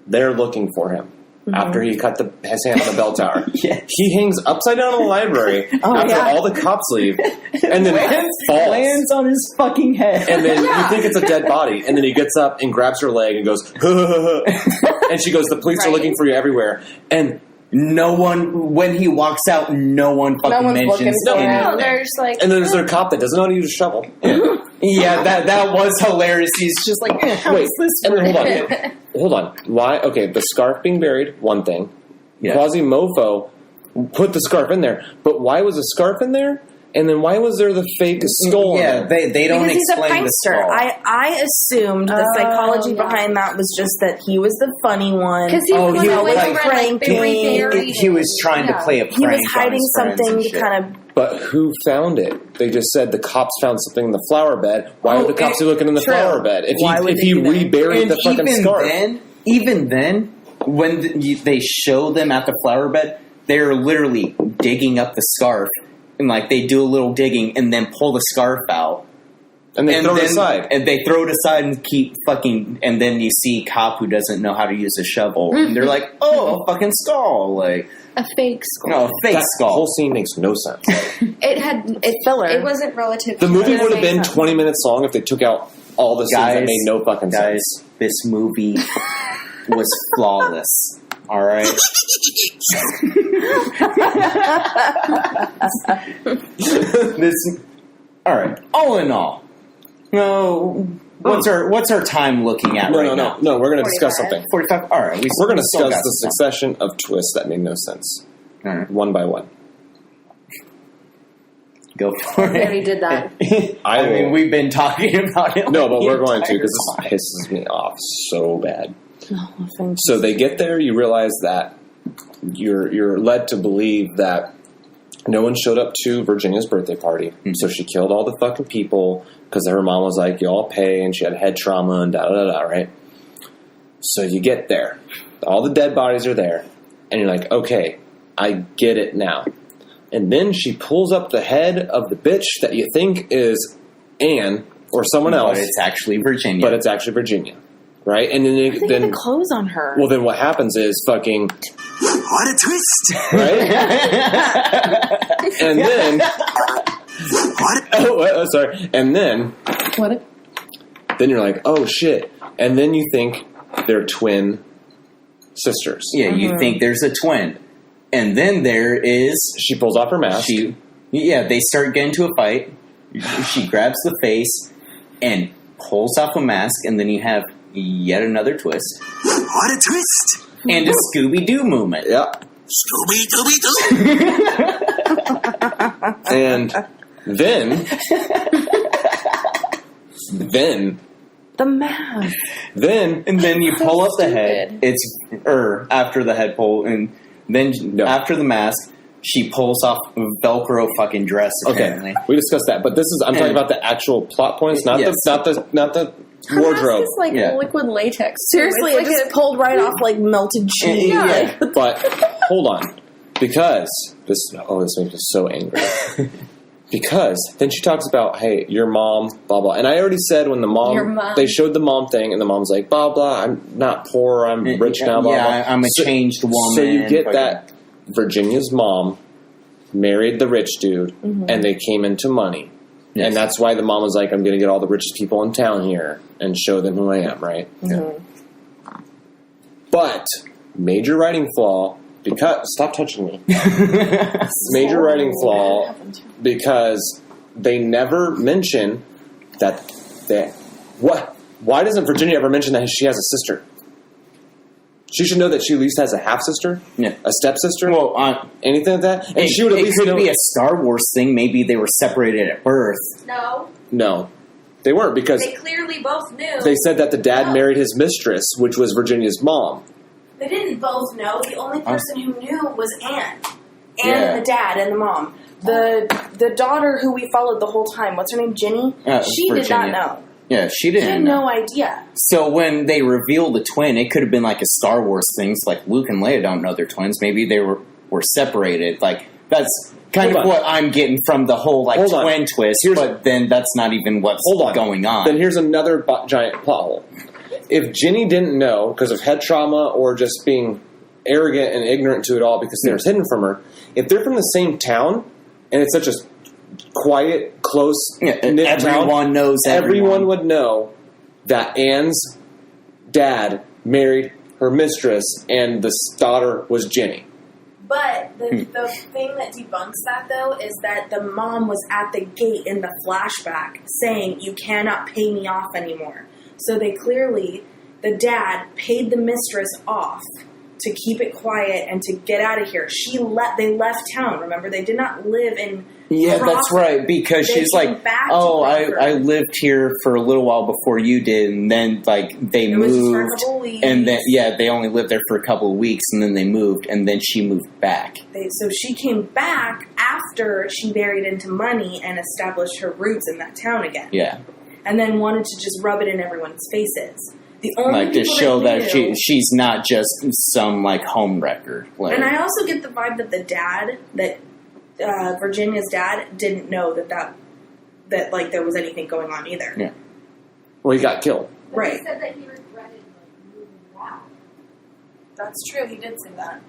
they're looking for him after he cut his hand on the bell tower. Yes. He hangs upside down in the library after yeah. all the cops leave, and then falls. lands on his fucking head. And then you think it's a dead body, and then he gets up and grabs her leg and goes, and she goes, "The police are Right. looking for you everywhere." And No one, when he walks out, no one fucking one's mentions looking for him. anything. No, they're just like. there's their cop that doesn't know how to use a shovel. Yeah, that was hilarious. He's just like, how Wait, is this? and then hold on. Why? Okay, the scarf being buried, one thing. Yeah. Quasimodo put the scarf in there, but why was the scarf in there? And then why was there the fake skull? Yeah, in there? they don't Because he's a explain the prankster. skull. I assumed the psychology yeah. behind that was just that he was the funny one. Because he Oh, was he like, was, over like, and, like, pranking. he was trying to play a prank. He was on hiding his friends something and to shit. kind of. But who found it? They just said the cops found something in the flower bed. Why would the cops be looking in the true. flower bed? If Why he would if they he do that? reburied And the fucking scarf? even then, when they show them at the flower bed, they're literally digging up the scarf. And like they do a little digging and then pull the scarf out. and they throw it then, aside. And they throw it aside and keep fucking. And then you see cop who doesn't know how to use a shovel. And they're like, oh, a fucking skull. Like, a fake skull. no, a fake That skull. whole scene makes no sense. It had it's filler. It wasn't relative. The to movie the would have been makeup. 20 minutes long if they took out all the scenes that made no fucking guys, sense. this movie was flawless. All right. All right. All in all, no. What's our time looking at right now? No. We're going to discuss 45. something. 45. All right. We're going to still discuss got the some time. succession of twists that made no sense, All right. one by one. Go for We already it. did that. I mean, will- we've been talking about it. No, like but the we're going to entire because time. this pisses me off so bad. Oh, So they get there, you realize that you're led to believe that no one showed up to Virginia's birthday party, so she killed all the fucking people because her mom was like, "Y'all pay," and she had head trauma and da da da, right? So you get there, all the dead bodies are there, and you're like, "Okay, I get it now." And then she pulls up the head of the bitch that you think is Anne or someone else, But it's actually Virginia. but it's actually Virginia, right? And then They had the clothes on her. well, then what happens is fucking. What a twist! Right? And then... Oh, sorry. And then... What? Then you're like, oh, shit. And then you think they're twin sisters. Yeah, you think there's a twin. And then there is... She pulls off her mask. They start getting into a fight. She grabs the face and pulls off a mask, and then you have yet another twist. What a twist! And a Scooby-Doo moment. Yeah. Scooby-Dooby-Doo! And then... The mask. And then you pull up the head. It's after the head pull, and then after the mask, she pulls off a Velcro fucking dress. Apparently. Okay, we discussed that, but I'm talking about the actual plot points, not the Her wardrobe. mask is like liquid latex. Seriously, It's it just pulled right off like melted cheese. Yeah. But hold on, because this makes me so angry. Because then she talks about, hey, your mom, blah blah, and I already said when Your mom. they showed the mom thing, and the mom's like, blah blah, I'm not poor, I'm rich now, blah blah. Yeah, I'm a changed woman. So you get that Virginia's mom married the rich dude, and they came into money. Yes. And that's why the mom was like, I'm going to get all the richest people in town here and show them who I am, right? But, major writing flaw, because... Stop touching me. Major writing flaw, because they never mention that... Why doesn't Virginia ever mention that she has a sister? She should know that she at least has a half-sister? Yeah. A stepsister? Well, anything like that? And she would at least could know... be a Star Wars thing. Maybe they were separated at birth. No. They weren't, because... They clearly both knew. They said that the dad married his mistress, which was Virginia's mom. They didn't both know. The only person who knew was Anne. Anne Yeah. and the dad and the mom. The daughter who we followed the whole time, what's her name, Ginny? She did not Virginia. know. Yeah, she She didn't. had no idea. So when they reveal the twin, it could have been like a Star Wars thing. It's like Luke and Leia don't know they're twins. Maybe they were separated. Like that's kind of what I'm getting from the whole twin twist. But then that's not even what's going on. Then here's another giant plot hole. If Ginny didn't know because of head trauma or just being arrogant and ignorant to it all because they were hidden from her, if they're from the same town and it's such a quiet, close, knit everyone town, knows everyone would know that Anne's dad married her mistress and the daughter was Ginny. But the thing that debunks that, though, is that the mom was at the gate in the flashback saying, you cannot pay me off anymore. So they clearly, the dad paid the mistress off to keep it quiet and to get out of here. They left town, remember? They did not live in Yeah, Fraught. that's right. Because They she's came like, back to oh, Bedford. I lived here for a little while before you did, and then they It was just for a moved, couple weeks. and then they only lived there for a couple of weeks, and then they moved, and then she moved back. So she came back after she married into money and established her roots in that town again. Yeah, And then wanted to just rub it in everyone's faces. The only like to people show that that knew, she's not just some home wrecker. Like, and I also get the vibe that the dad, that Virginia's dad, didn't know that there was anything going on either. Yeah. Well, he got killed. Right. He said that he regretted moving back. That's true. He did say that.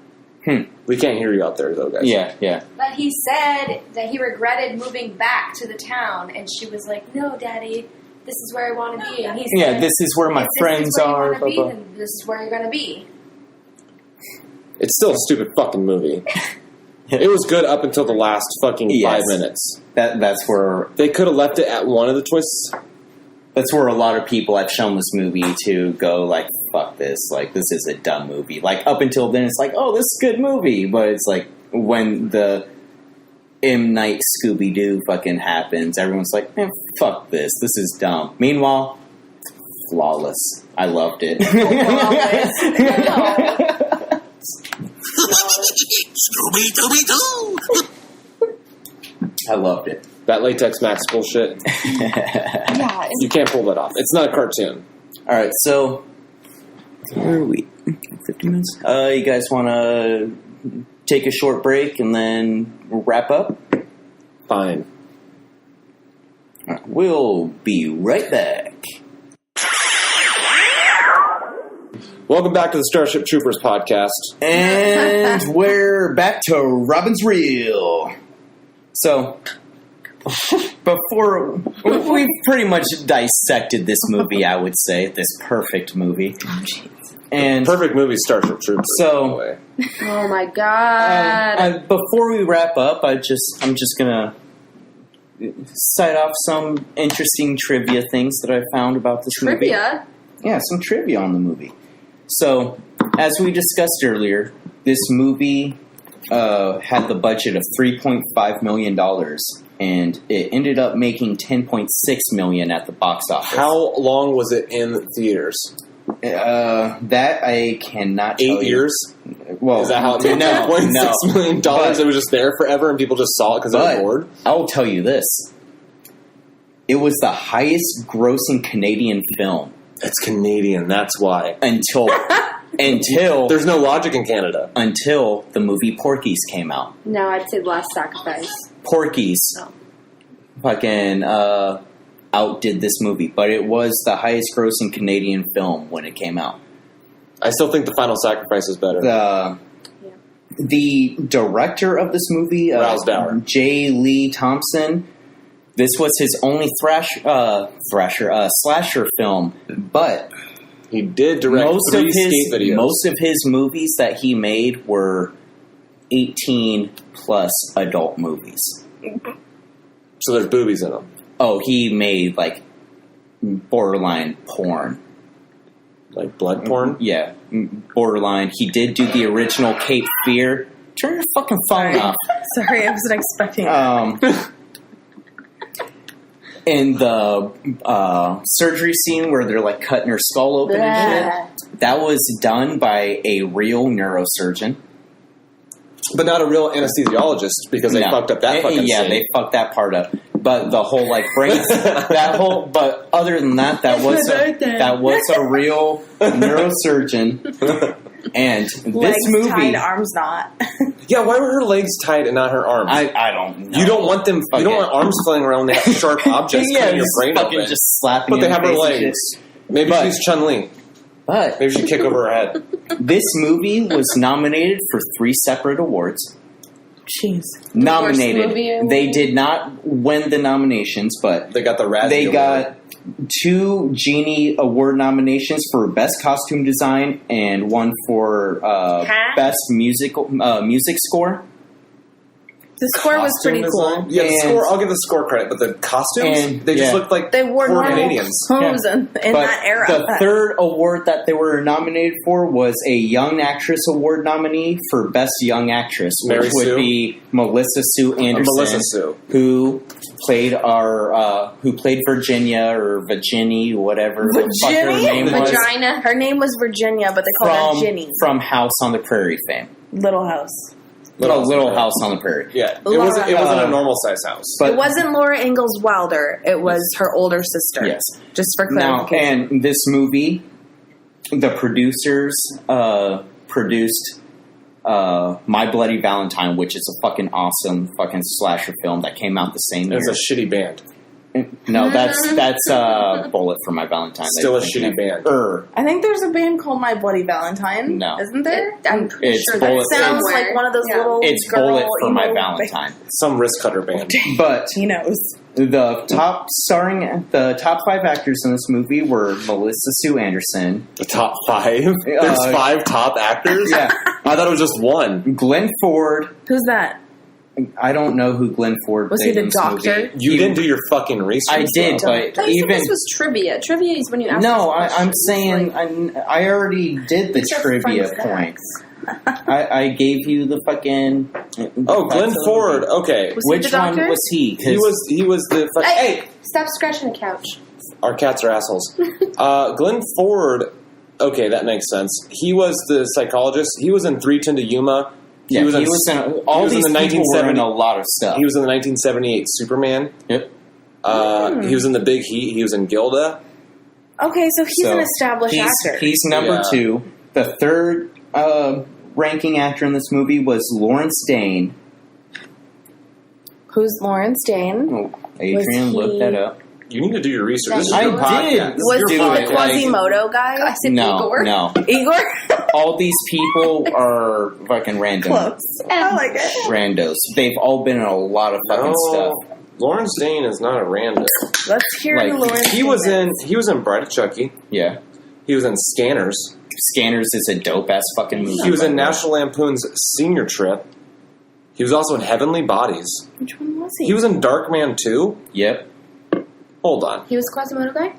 We can't hear you out there, though, guys. Yeah. But he said that he regretted moving back to the town, and she was like, "No, Daddy, this is where I want to be." And he said, This is where my "If friends this is where you are. wanna be, blah, blah. then this is where you're going to be." It's still a stupid fucking movie. It was good up until the last fucking 5 minutes. That's where They could have left it at one of the twists. That's where a lot of people have shown this movie to go like, fuck this. Like, this is a dumb movie. Like, up until then, it's like, oh, this is a good movie. But it's like, when the M. Night Scooby-Doo fucking happens, everyone's like, man, fuck this. This is dumb. Meanwhile, flawless. I loved it. Scooby-Dooby-Doo! I loved it. That Latex Max bullshit. Yeah. You can't pull that off. It's not a cartoon. All right, so where are we? 50 minutes. You guys want to take a short break and then wrap up? Fine. All right, we'll be right back. Welcome back to the Starship Troopers podcast. And we're back to Robin's Reel. So, before we've pretty much dissected this movie, I would say this perfect movie. And Perfect movie, Starship Troopers. So- by the way. Oh my god. before we wrap up, I'm just gonna cite off some interesting trivia things that I found about this movie. Trivia? Yeah, some trivia on the movie. So, as we discussed earlier, this movie had the budget of $3.5 million, and it ended up making $10.6 million at the box office. How long was it in theaters? That I cannot tell 8 you. years? Well, Is that how it made $10.6 million? But- It was just there forever and people just saw it because they were bored? I'll tell you this. It was the highest grossing Canadian film It's Canadian, that's why. until There's no logic in Canada. until the movie Porky's came out. No, I'd say Last Sacrifice. Porky's Oh. fucking outdid this movie, but it was the highest grossing Canadian film when it came out. I still think The Final Sacrifice is better. The director of this movie, Rousdower. J. Lee Thompson, this was his only slasher film, but He did direct three skate videos. most of his movies that he made were 18 plus adult movies. So there's boobies in them. Oh, he made like borderline porn. Like blood porn? Yeah, borderline. He did do the original Cape Fear. Turn your fucking phone off. Sorry, I wasn't expecting that. In the surgery scene where they're like cutting her skull open and shit, that was done by a real neurosurgeon. But not a real anesthesiologist because they No. fucked up that fucking Yeah, scene. they fucked that part up. But the whole like brain, but other than that, that was a real neurosurgeon. And Legs this movie, tied, arms not. Yeah, why were her legs tied and not her arms? I don't know. You don't want them. You don't want arms flailing around. They have sharp objects cutting your just brain fucking open. just slapping. But they you in have the her face and legs. shit. Maybe But- she's Chun-Li. But Maybe she kick over her head. this movie was nominated for 3 separate awards. Jeez. Nominated. movie award? They did not win the nominations, but They got the Razzie they Award. got 2 Genie Award nominations for Best Costume Design and 1 for Best Music Score. The score was Costume pretty cool. design? Yeah, the And- score. I'll give the score credit, but the costumes, And- they just yeah. looked like They wore poor normal Canadians. clothes in But that era. the third award that they were nominated for was a Young Actress Award nominee for Best Young Actress, which Mary would Sue? be Melissa Sue Anderson, Melissa Sue. who played Virginia or Virginie, whatever the fuck her Virginie? name was, Vagina. Her name was Virginia, but they called her Ginny. from House on the Prairie fame. Little House. Little House on the Prairie. Yeah, it Laura- wasn't a normal size house. But It wasn't Laura Ingalls Wilder. It was her older sister. Yes. Just for now, clarification. and this movie, the producers produced My Bloody Valentine, which is a fucking awesome fucking slasher film that came out the same It year. was a shitty band. No, that's Bullet for My Valentine. that Still you're a thinking shitty of. band. I think there's a band called My Bloody Valentine. No. Isn't there? I'm pretty It's sure Bullet that Sounds somewhere. like one of those Yeah. little It's girl Bullet for My emo Valentine. Some wrist cutter band. But He knows. the top 5 actors in this movie were Melissa Sue Anderson, The top 5? There's 5 top actors? yeah, I thought it was just one. Glenn Ford. Who's that? I don't know who Glenn Ford Was he played the in this doctor? movie. You didn't do your fucking research. I did, though. but I thought even this was trivia. Trivia is when you ask. no, these I'm questions. saying Like, I already did the These are trivia fun points. I gave you the fucking. Oh, Glenn facts of the Ford. movie. Okay. Was he Which the one doctor? was he? 'Cause He was the fuck. Hey, stop scratching the couch. our cats are assholes. Glenn Ford Okay, that makes sense. He was the psychologist. He was in 3:10 to Yuma. He was in all these people were in a lot of stuff. He was in the 1978 Superman. Yep. He was in The Big Heat. He was in Gilda. Okay, so he's an established actor. He's number 2. The third ranking actor in this movie was Lawrence Dane. Who's Lawrence Dane? Oh, Adrian, look that up. You need to do your research. This is I your did. podcast. Was he the Quasimodo guy? I said Igor. No. Igor? All these people are fucking random. Close. I like it. Randos. They've all been in a lot of fucking stuff. Lawrence Dane is not a random. Let's hear Like, Lawrence He was in Bride of Chucky. Yeah. He was in Scanners. Scanners is a dope ass fucking movie. He was in National Lampoon's Senior Trip. He was also in Heavenly Bodies. Which one was he? He was in Darkman 2. Yep. Hold on. He was Quasimodo guy?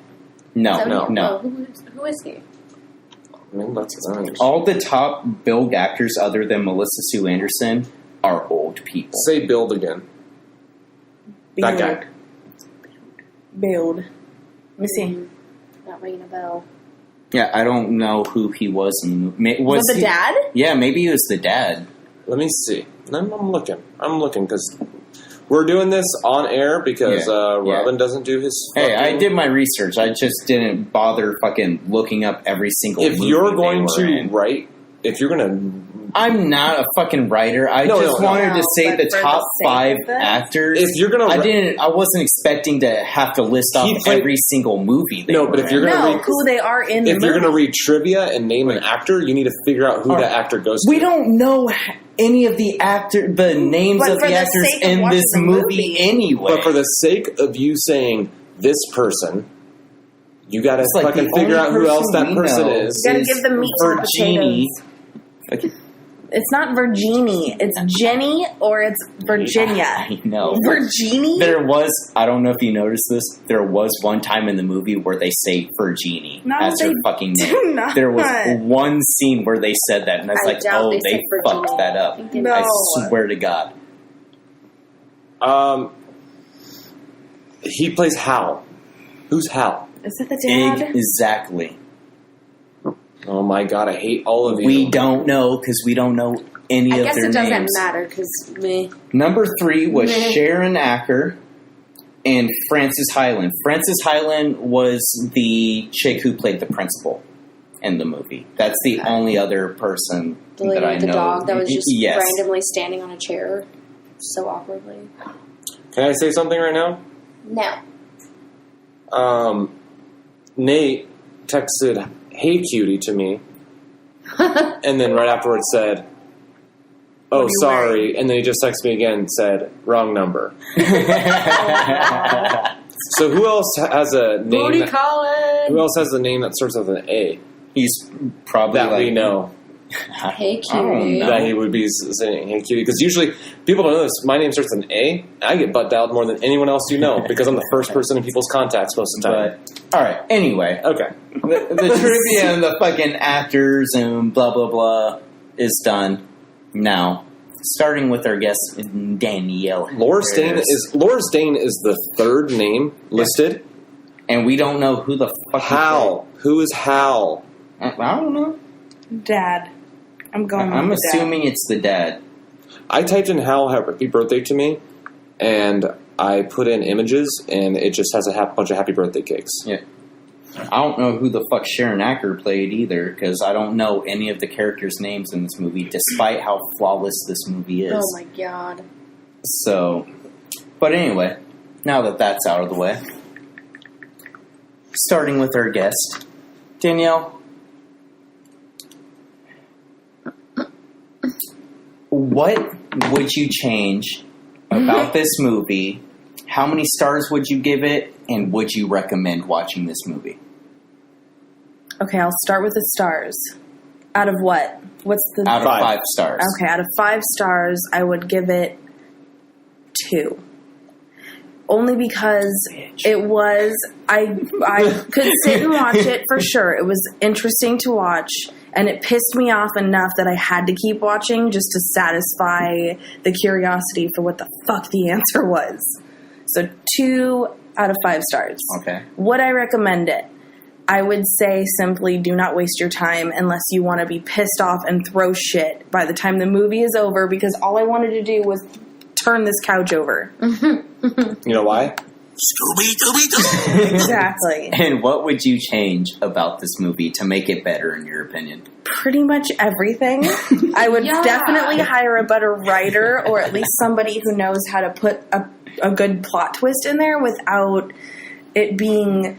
No. Oh, who is he? I mean, that's All the top billed actors other than Melissa Sue Anderson are old people. Say build again. That guy. Build. Let me see. Not ringing a bell. Yeah, I don't know who he was in the movie. Was the dad? Yeah, maybe he was the dad. Let me see. I'm looking. I'm looking because we're doing this on air because Robin doesn't do his. Hey, I did my research. I just didn't bother fucking looking up every single. If movie you're going they were to in. write, if you're going to. I'm not a fucking writer. I just wanted to say the for top the sake 5 of it. actors. If you're gonna, I wasn't expecting to have to list off every single movie. No, but if you're gonna read, who they are in. If you're going to read trivia and name an actor, you need to figure out who that actor goes to. We don't know any of the names But of for the the actors sake of in watching this the movie movie. anyway. But for the sake of you saying this person, you got to It's like fucking the figure out only who else that we person know is. You gotta give them meat and Virginie. potatoes. It's not Virginie. It's Jenny or it's Virginia. I know. Virginie? There was, I don't know if you noticed this, there was one time in the movie where they say Virginie No, as her they fucking do name. not. There was one scene where they said that, and I was I like, doubt oh, they they said fucked Virginie. that up. No. I swear to God. He plays Hal. Who's Hal? Is that the dad? Exactly. Oh my god, I hate all of you. We don't know because we don't know any I of guess their it doesn't names. matter because me. Number 3 was Meh. Sharon Acker and Frances Hyland. Frances Hyland was the chick who played the principal in the movie. That's the only other person The lady that I with the know. dog that was just Yes. randomly standing on a chair so awkwardly. Can I say something right now? No. Nate texted, "Hey cutie" to me, and then right afterwards said, "Oh, What are you sorry," wearing? and then he just texted me again and said, "Wrong number." So who else has a name? Booty Who Collin! else has a name that starts with an A He's probably that we know Hey, I don't cutie. know. that he would be saying, "Hey cutie"? Because usually people don't know this. My name starts with an A. I get butt dialed more than anyone else you know because I'm the first person in people's contacts most of the time. But, alright, anyway. Okay. The trivia and the fucking actors and blah blah blah is done now. Starting with our guest Danielle. Loris Dane is the third name listed. and we don't know who the fuck Hal. Who is Hal? I don't know. Dad. I'm going I'm with assuming it's the dad. I typed in Hal happy birthday to me, and I put in images, and it just has a bunch of happy birthday cakes. Yeah. I don't know who the fuck Sharon Acker played either, because I don't know any of the characters' names in this movie, despite how flawless this movie is. Oh my god. So, but anyway, now that that's out of the way, starting with our guest, Danielle. What would you change about this movie? How many stars would you give it? And would you recommend watching this movie? Okay, I'll start with the stars. Out of what? What's the... Out of 5 stars. Okay, out of 5 stars, I would give it 2. Only because it was... I could sit and watch it for sure. It was interesting to watch, and it pissed me off enough that I had to keep watching just to satisfy the curiosity for what the fuck the answer was. So 2 out of 5 stars. Okay. Would I recommend it? I would say simply do not waste your time unless you want to be pissed off and throw shit by the time the movie is over, because all I wanted to do was turn this couch over. You know why? Scooby-Dooby-Doo! Exactly. And what would you change about this movie to make it better, in your opinion? Pretty much everything. I would definitely hire a better writer, or at least somebody who knows how to put a good plot twist in there without it being...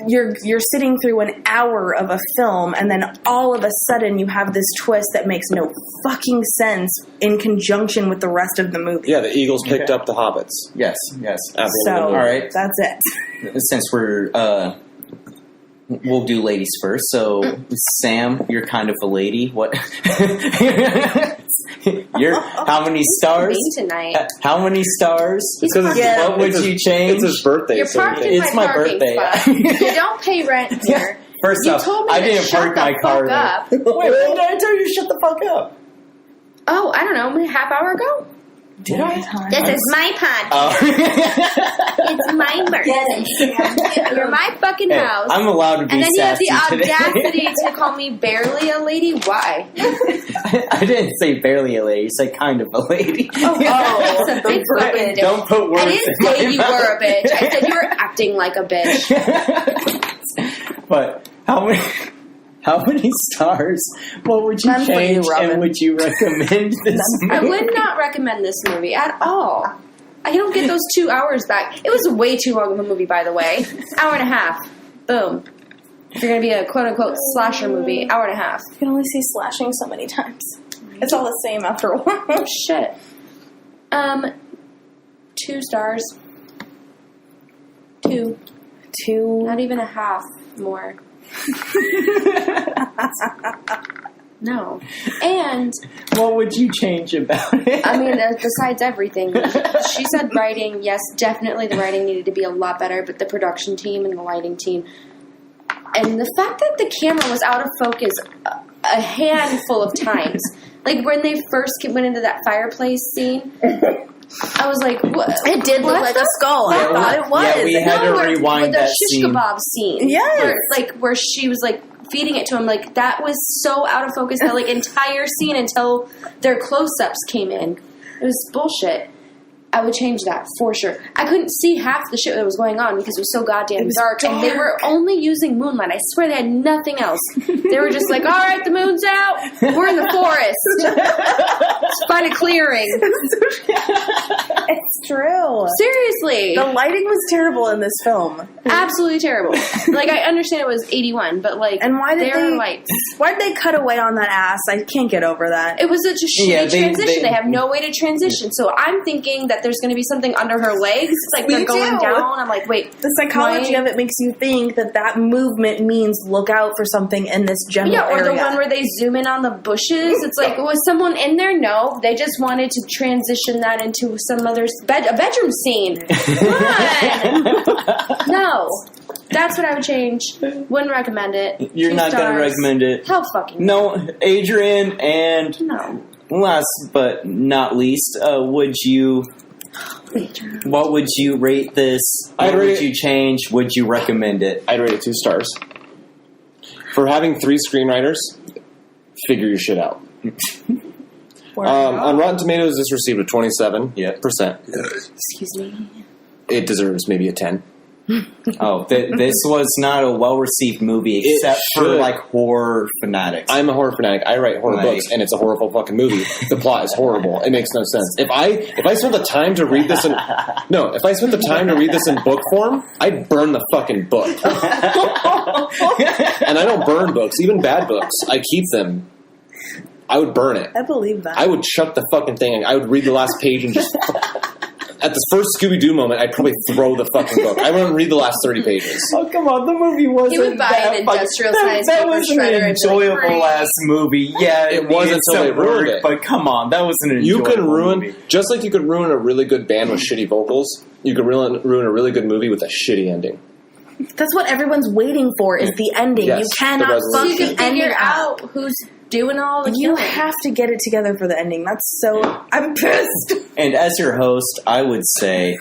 You're sitting through an hour of a film, and then all of a sudden you have this twist that makes no fucking sense in conjunction with the rest of the movie. Yeah, the Eagles picked up the Hobbits. Yes. So, All right. that's it. Since we'll do ladies first. So, Sam, you're kind of a lady. What? How many stars? Tonight. How many stars? What would you change? It's his birthday. You're parked in It's my parking birthday. spot. You don't pay rent here. First You off, told me I to didn't shut park the my car. fuck up. Wait, when did I tell you to shut the fuck up? Oh, I don't know, a half hour ago? Did I? This is my pod. Oh. It's my birthday. You're my fucking Hey, house. I'm allowed to be And then you have sassy the today. audacity to call me barely a lady? Why? I didn't say barely a lady. I said kind of a lady. Oh, that's a big fucking difference. Don't put words I didn't in say my you mouth. were a bitch. I said you were acting like a bitch. But how many stars? What would you None for you, change, Robin. and would you recommend this movie? I would not recommend this movie at all. I don't get those 2 hours back. It was way too long of a movie, by the way. Hour and a half. Boom. If you're going to be a quote-unquote slasher movie, hour and a half. You can only see slashing so many times. It's all the same after a while. Oh, shit. 2 stars. 2. Not even a half more. No. And What would you change about it? I mean, besides everything, she said writing. Yes, definitely the writing needed to be a lot better, but the production team and the lighting team, and the fact that the camera was out of focus a handful of times, like when they first went into that fireplace scene. I was like, what? It did look like a skull. I thought it was. Yeah, we had to rewind the that shish scene. kebab scene. Yes. Where she was like feeding it to him. Like that was so out of focus. That like entire scene until their close-ups came in. It was bullshit. I would change that for sure. I couldn't see half the shit that was going on because it was so goddamn dark. And they were only using moonlight. I swear they had nothing else. They were just like, all right, the moon's out. We're in the forest. Let's find a clearing. It's true. Seriously. The lighting was terrible in this film. Absolutely terrible. Like, I understand it was 81, but like, And why did their they? lights. Why did they cut away on that ass? I can't get over that. It was such a shitty Yeah, transition. They have no way to transition. So I'm thinking that there's going to be something under her legs. It's like Me they're going too. down. I'm like, wait. The psychology of it makes you think that movement means look out for something in this general Yeah, or area. the one where they zoom in on the bushes. It's like, was someone in there? No. They just wanted to transition that into some other a bedroom scene. Come on. No. That's what I would change. Wouldn't recommend it. You're 2 not going to stars. recommend it. Hell fucking No, Adrian, and no. last but not least, what would you rate this? I'd What rate would it- you change? Would you recommend it? I'd rate it 2 stars. For having 3 screenwriters, figure your shit out. On Rotten Tomatoes, this received a 27%. Excuse me. It deserves maybe a 10. Oh, this was not a well-received movie except for should. like horror fanatics. I'm a horror fanatic. I write horror Like- books, and it's a horrible fucking movie. The plot is horrible. It makes no sense. If I spent the time to read this in if I spent the time to read this in book form, I'd burn the fucking book. And I don't burn books, even bad books. I keep them. I would burn it. I believe that. I would chuck the fucking thing. I would read the last page and just. At this first Scooby-Doo moment, I'd probably throw the fucking book. I wouldn't read the last 30 pages. Oh, come on. The movie wasn't He would buy that an fucking- industrial-sized That paper was an shredder and be like, enjoyable "Great." ass movie. Yeah, It was needed until they some ruined work, it. But come on, that was an You enjoyable can ruin, movie. just like you could ruin a really good band with shitty vocals, you could ruin a really good movie with a shitty ending. That's what everyone's waiting for is the ending. Yes, you the cannot resolution. fuck So you the can ending figure out. out who's doing all the You killing. have to get it together for the ending. That's so... I'm pissed. And as your host, I would say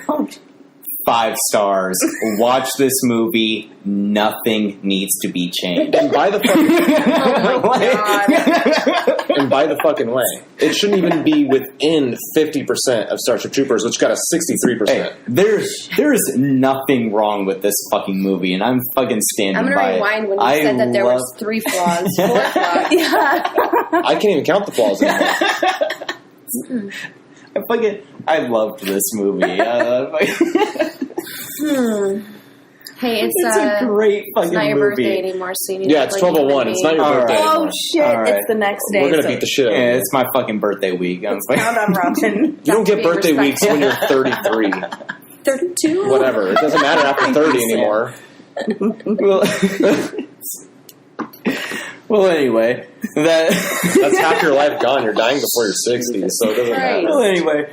5 stars. Watch this movie. Nothing needs to be changed. And by the fucking Oh my god. and by the fucking way, it shouldn't even be within 50% of Starship Troopers, which got a 63%. Hey, there's nothing wrong with this fucking movie, and I'm fucking standing I'm gonna by rewind it. when you said that there was 3 flaws, 4 flaws. Yeah. I can't even count the flaws anymore. I loved this movie. Hey, it's a great it's fucking not your movie. birthday anymore, so you need Yeah, to it's play 12:01. the It's not your All birthday. right. Oh anymore. shit! All right. It's the next day. We're gonna so beat the shit out of Yeah, you. it's my fucking birthday week. Count on Robin. You don't get Be birthday weeks when you're 33. 32. Whatever. It doesn't matter after 30 anymore. Well, anyway, That's half your life gone. You're dying before you're 60, so it doesn't Right. matter. Well, anyway,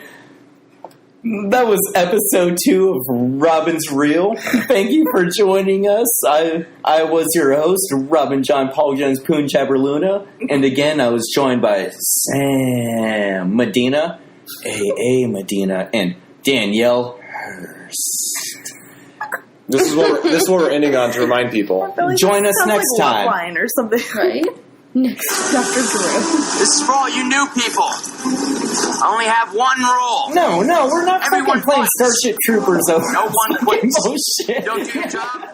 that was episode 2 of Robin's Reel. Thank you for joining us. I was your host, Robin John Paul Jones Poon Jabber Luna, and again, I was joined by Sam Medina, A.A. Medina, and Danielle Hurst. This is what we're ending on to remind people. Join us Sounds next like time. Loveline or something. Right? Next, Dr. Drew. This is for all you new people. I only have one rule. No, we're not Everyone fucking playing fights. Starship Troopers over No one fucking quits. bullshit. Don't do your job.